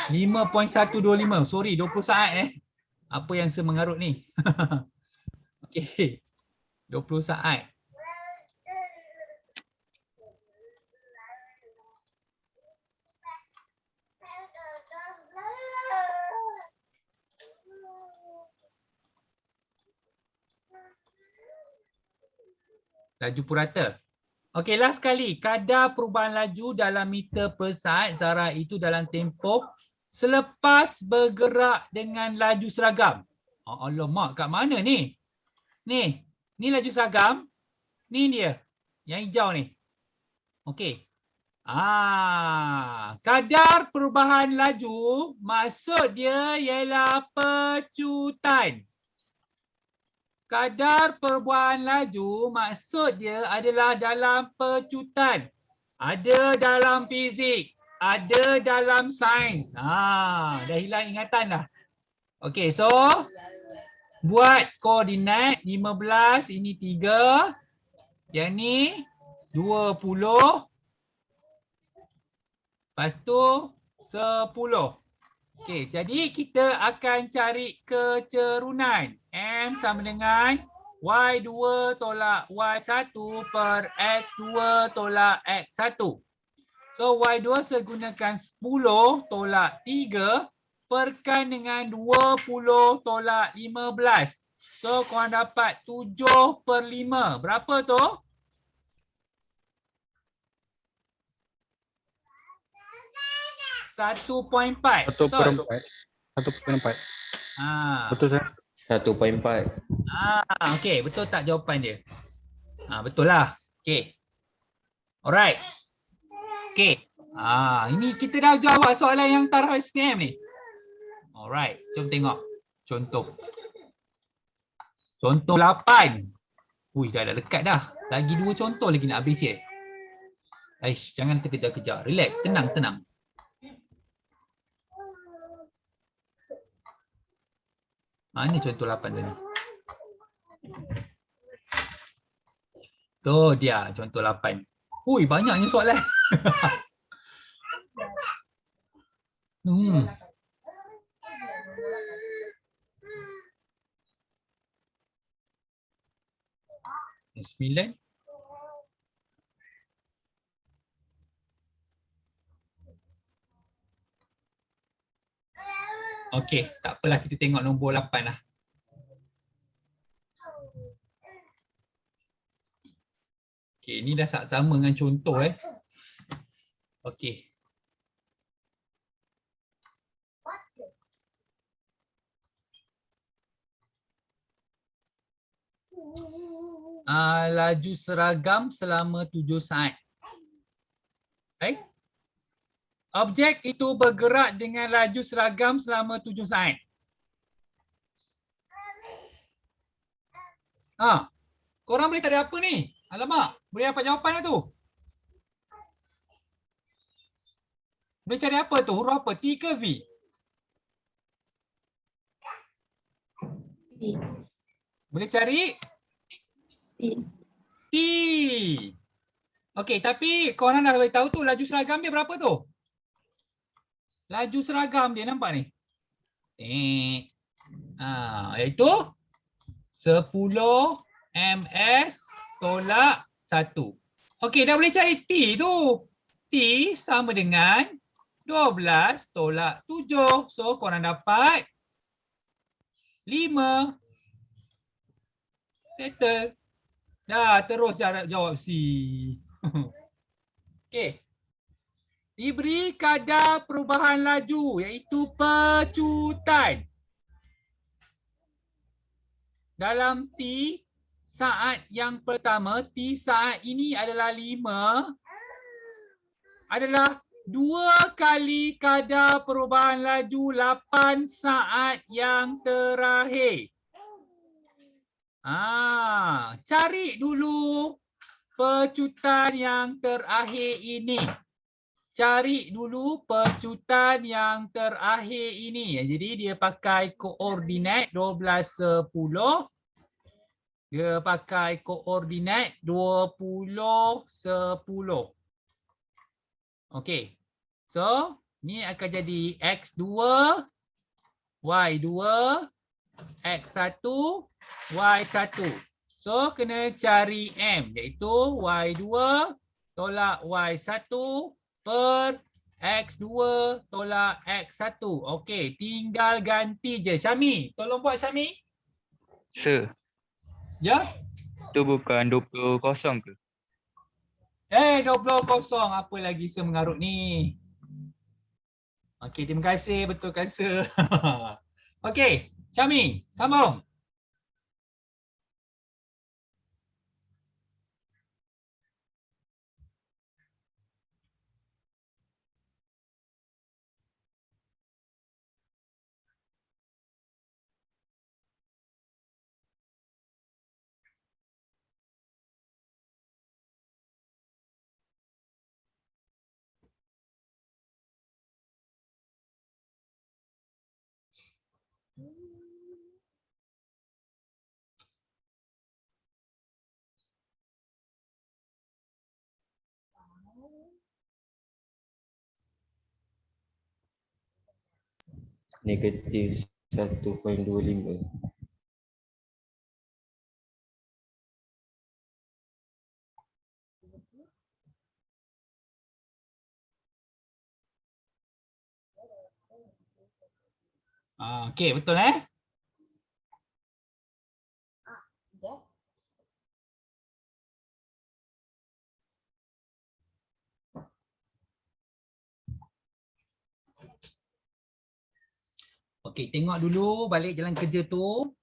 5.125. Sorry, 20 saat Apa yang saya mengarut ni? Okey. 20 saat. Laju purata. Okey, last sekali. Kadar perubahan laju dalam meter per saat Zara itu dalam tempoh selepas bergerak dengan laju seragam. Alamak, kat mana ni? Ni laju seragam. Ni dia. Yang hijau ni. Okey. Kadar perubahan laju maksud dia ialah pecutan. Kadar perubahan laju maksud dia adalah dalam pecutan. Ada dalam fizik, ada dalam sains. Dah hilang ingatan dah. Okey, so buat koordinat 15, ini 3. Yang ni 20. Lepas tu 10. Okey, jadi kita akan cari kecerunan. M sama dengan Y2 tolak Y1 per X2 tolak X1. So Y2 saya gunakan 10 tolak 3 perkan dengan 20 tolak 15. So korang dapat 7/5. Berapa tu? 1.4. 1/4. 1/4. Betul sir. 1.4. Okey, betul tak jawapan dia? Betul lah. Okey. Alright. Okey. Ini kita dah jawab soalan yang taraf SPM ni. Alright, jom tengok contoh. Contoh 8. Dah dekat dah. Lagi 2 contoh lagi nak habis jangan terkejar-kejar. Relax, tenang. Mana contoh 8 tadi? Tu dia contoh 8. Banyaknya soalan. Yang 9. Okey, tak apalah, kita tengok nombor 8 lah. Okey, ni dah sama dengan contoh Okey. laju seragam selama 7 saat. Baik. Objek itu bergerak dengan laju seragam selama 7 saat. Korang boleh tak ada apa ni? Alamak, boleh dapat jawapan lah tu. Boleh cari apa tu? Huruf apa? T ke V? P. Boleh cari P. T. Okey, tapi korang dah tahu tu laju seragam dia berapa tu? Laju seragam dia nampak ni. Iaitu 10 ms tolak 1. Okey, dah boleh cari T tu. T sama dengan 12 tolak 7. So korang dapat 5. Settle. Dah terus jawab C. Okey. Diberi kadar perubahan laju iaitu pecutan. Dalam T saat yang pertama, T saat ini adalah 5. Adalah 2 kali kadar perubahan laju 8 saat yang terakhir. Cari dulu pecutan yang terakhir ini. Cari dulu pecutan yang terakhir ini. Jadi dia pakai koordinat 12, 10. Dia pakai koordinat 20, 10. Okey. So, ni akan jadi X2, Y2, X1, Y1. So, kena cari M iaitu Y2 tolak Y1 per X2 tolak X1. Okey, tinggal ganti je. Syami, tolong buat Syami. Sir, Ya? tu bukan 20 kosong ke? 20 kosong. Apa lagi saya mengarut ni? Okey, terima kasih. Betulkan sir. Okey, Syami, sambung. Negatif 1.25. Okey, betul Okey, tengok dulu balik jalan kerja tu.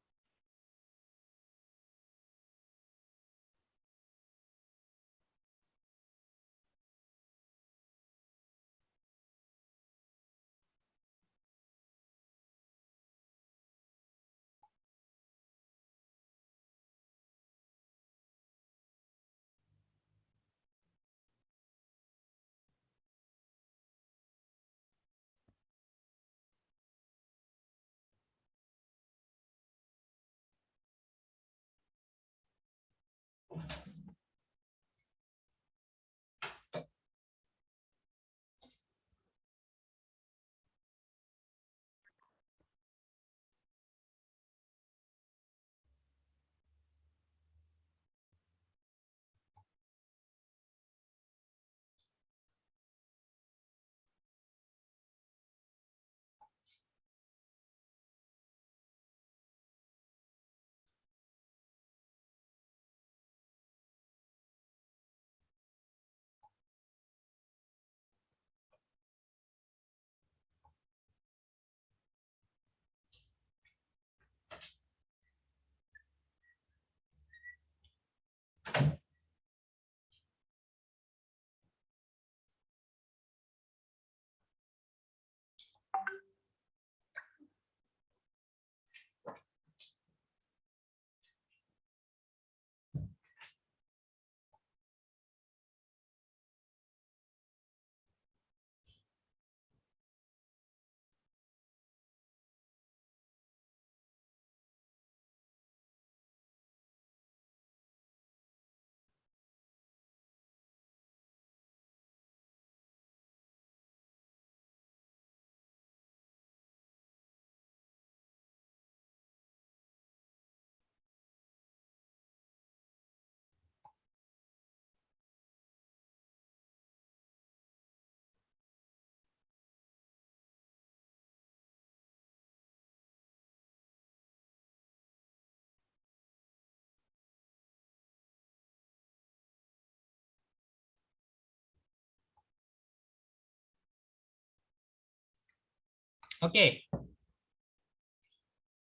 Okey.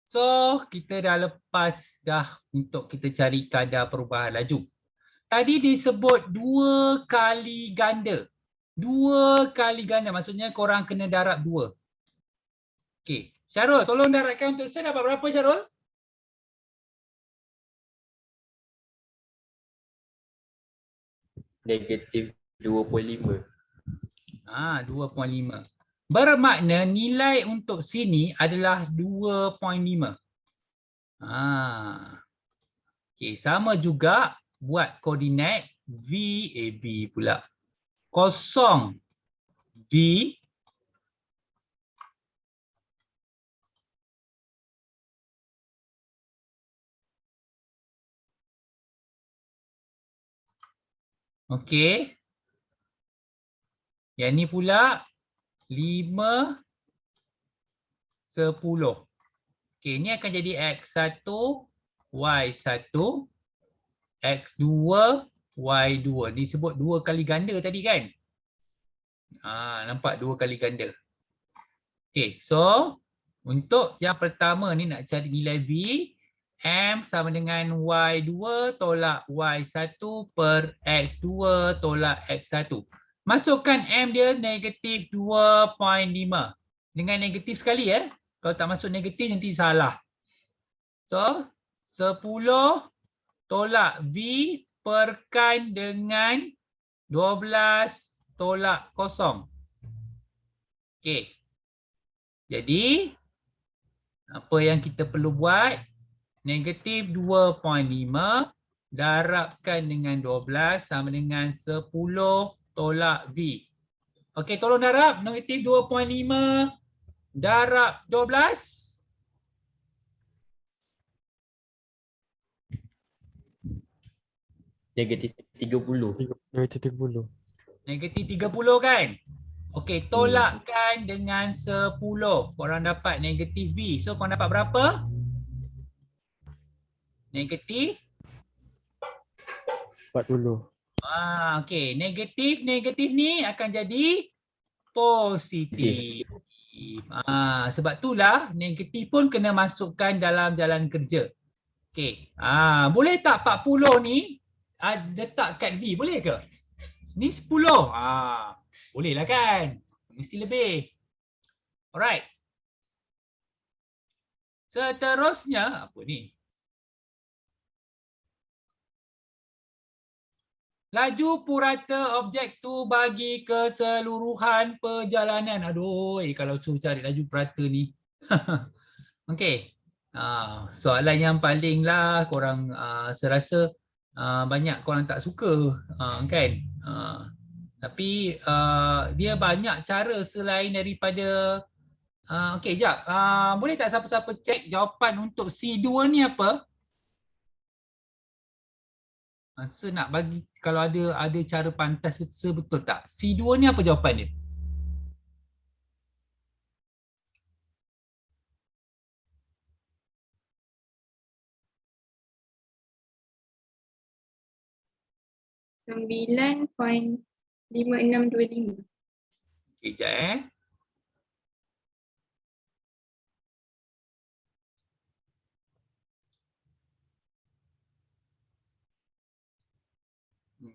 So, kita dah lepas dah untuk kita cari kadar perubahan laju. Tadi disebut 2 kali ganda. 2 kali ganda, maksudnya korang kena darab 2. Okey. Syarul, tolong darabkan untuk sen dapat berapa Syarul? Negatif 2.5. 2.5. Bermakna nilai untuk sini adalah 2.5. Okey, sama juga buat koordinat VAB pula. 0 V okey. Yang ni pula 5, 10. Okey, ni akan jadi X1, Y1, X2, Y2. Disebut 2 kali ganda tadi kan? Nampak 2 kali ganda. Okey, so untuk yang pertama ni nak cari nilai V, M sama dengan Y2 tolak Y1 per X2 tolak X1. Masukkan M dia negatif 2.5. Dengan negatif sekali Kalau tak masuk negatif nanti salah. So 10 tolak V perkan dengan 12 tolak 0. Okey. Jadi apa yang kita perlu buat? Negatif 2.5 darabkan dengan 12 sama dengan 10 tolak V. Okey, tolong darab. Negatif 2.5 darab 12. Negatif 30. Negatif 30. Negatif 30 kan? Okey, tolakkan dengan 10. Korang dapat negatif V. So, korang dapat berapa? Negatif 40. okey, negatif ni akan jadi positif. Sebab itulah negatif pun kena masukkan dalam jalan kerja. Okey. Boleh tak 40 ni letak kat V, boleh ke? Ni 10. Boleh lah kan? Mesti lebih. Alright. Seterusnya apa ni? Laju purata objek tu bagi keseluruhan perjalanan. Aduh, kalau suruh cari laju purata ni. Okey. Soalan yang paling lah korang saya rasa banyak korang tak suka kan. Tapi dia banyak cara selain daripada okey, jap. Boleh tak siapa-siapa cek jawapan untuk C2 ni apa? Saya nak bagi kalau ada cara pantas betul tak? C2 ni apa jawapan dia? $9.5625. Okey, jap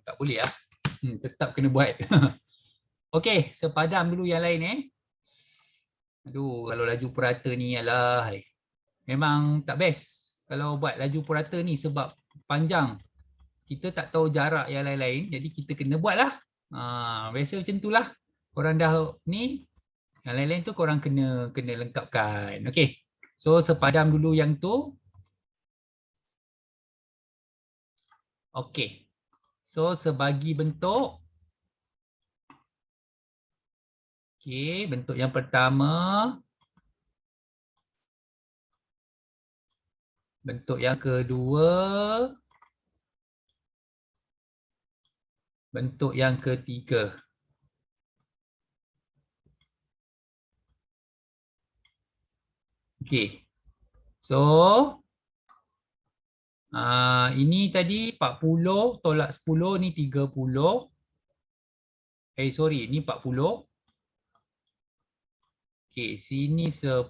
tak boleh lah. Tetap kena buat. Okey, sepadam dulu yang lain Aduh, kalau laju purata ni alah. Memang tak best kalau buat laju purata ni sebab panjang. Kita tak tahu jarak yang lain-lain, jadi kita kena buat lah. Biasa macam tu lah. Korang dah ni, yang lain-lain tu korang kena lengkapkan. Okey, so sepadam dulu yang tu. Okey, so sebagi bentuk. Okey, bentuk yang pertama. Bentuk yang kedua. Bentuk yang ketiga. Okey. So ini tadi 40 tolak 10 ni 30. Sorry, ni 40. Okey, sini 10.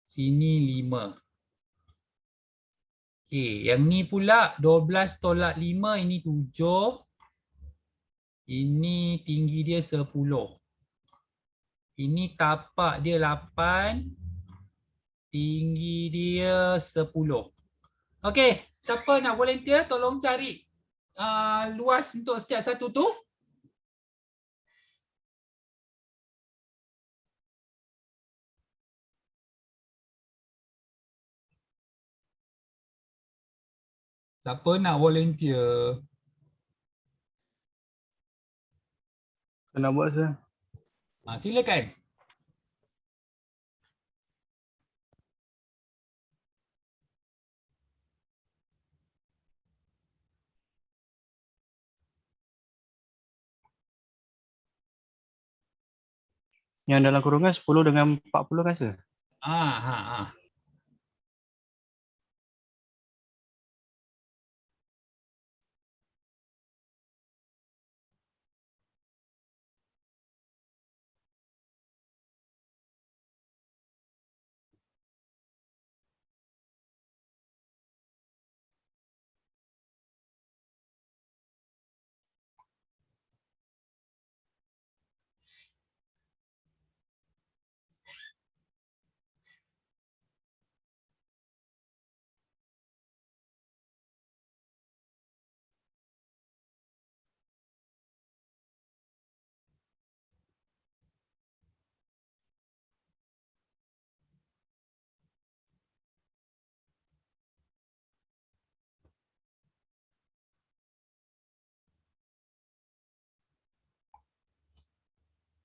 Sini 5. Okey, yang ni pula 12 tolak 5, ini 7. Ini tinggi dia 10. Ini tapak dia 8. Tinggi dia 10. Okey, siapa nak volunteer tolong cari luas untuk setiap satu tu. Siapa nak volunteer? Saya nak buat sir. Silakan. Yang dalam kurungan 10 dengan 40 kan sir? Ha.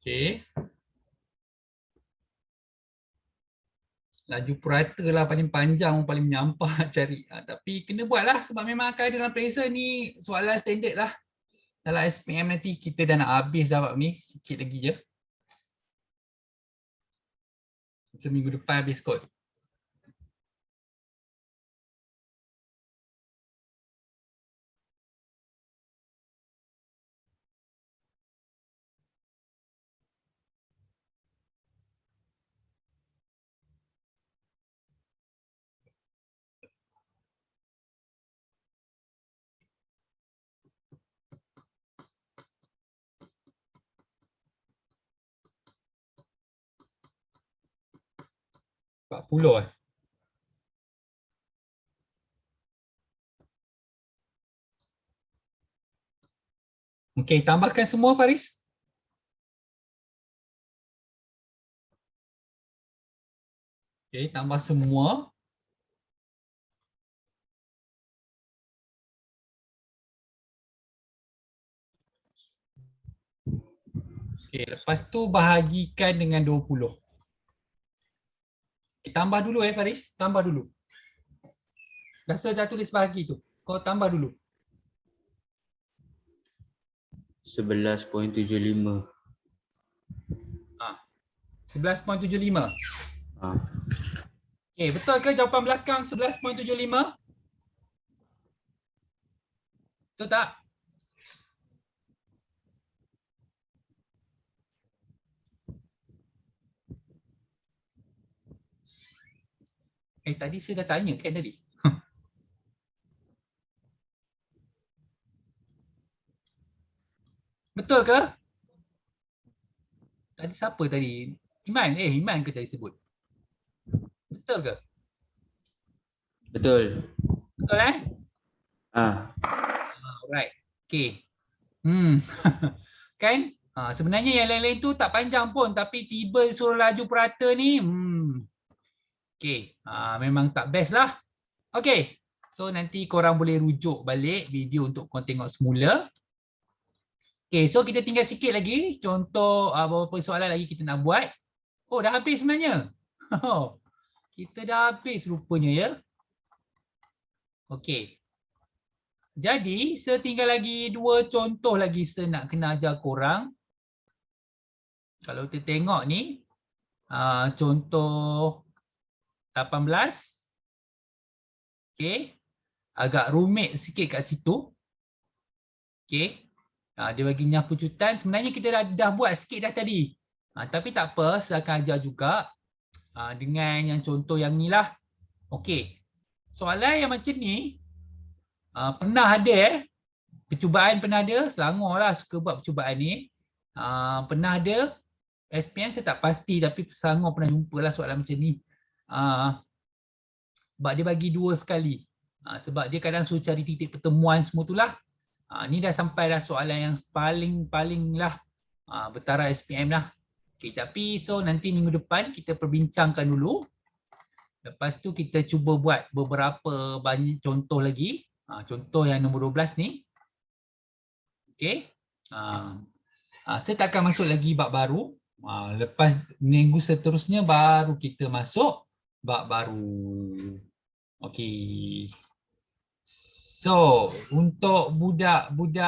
Okey. Laju purata lah paling panjang, paling menyampah nak cari. Tapi kena buat lah sebab memang akan ada dalam appraisal ni soalan standard lah. Dalam SPM nanti kita dah nak habis dah bab ni, sikit lagi je. Seminggu depan habis kot. Puluh. Okey, tambahkan semua Faris. Okey, tambah semua. Okey, lepas tu bahagikan dengan 20. Okay, tambah dulu Faris, tambah dulu. Rasa dah tulis bahagi tu. Kau tambah dulu. 11.75. 11.75. Ha. Okey, betul ke jawapan belakang 11.75? Betul tak? Tadi saya dah tanya kan tadi? Betul ke? Tadi siapa tadi? Iman? Iman ke tadi sebut? Betul ke? Betul. Betul Alright. Okay. Kan? Sebenarnya yang lain-lain tu tak panjang pun tapi tiba suruh laju purata ni. Okay. Memang tak best lah. Okay. So nanti korang boleh rujuk balik video untuk korang tengok semula. Okay, so kita tinggal sikit lagi. Contoh beberapa soalan lagi kita nak buat. Oh, dah habis sebenarnya. Kita dah habis rupanya ya. Okay. Jadi, saya tinggal lagi 2 contoh lagi saya nak kena ajar korang. Kalau kita tengok ni, contoh 18. Okay. Agak rumit sikit kat situ. Okay. Dia bagi nyapu cutan. Sebenarnya kita dah buat sikit dah tadi. Tapi tak apa, saya akan ajar juga dengan yang contoh yang ni lah. Okey. Soalan yang macam ni pernah ada percubaan pernah ada, Selangor lah suka buat percubaan ni. Pernah ada SPM saya tak pasti tapi Selangor pernah jumpa lah soalan macam ni. Sebab dia bagi 2 sekali. Sebab dia kadang suruh cari titik pertemuan semua tu lah. Ni dah sampai dah soalan yang paling lah bertaraf SPM lah. Okay, tapi so nanti minggu depan kita perbincangkan dulu. Lepas tu kita cuba buat beberapa banyak contoh lagi. Contoh yang nombor 12 ni. Okay. Saya tak akan masuk lagi bab baru. Lepas minggu seterusnya baru kita masuk bab baru. Okay. So, untuk budak-budak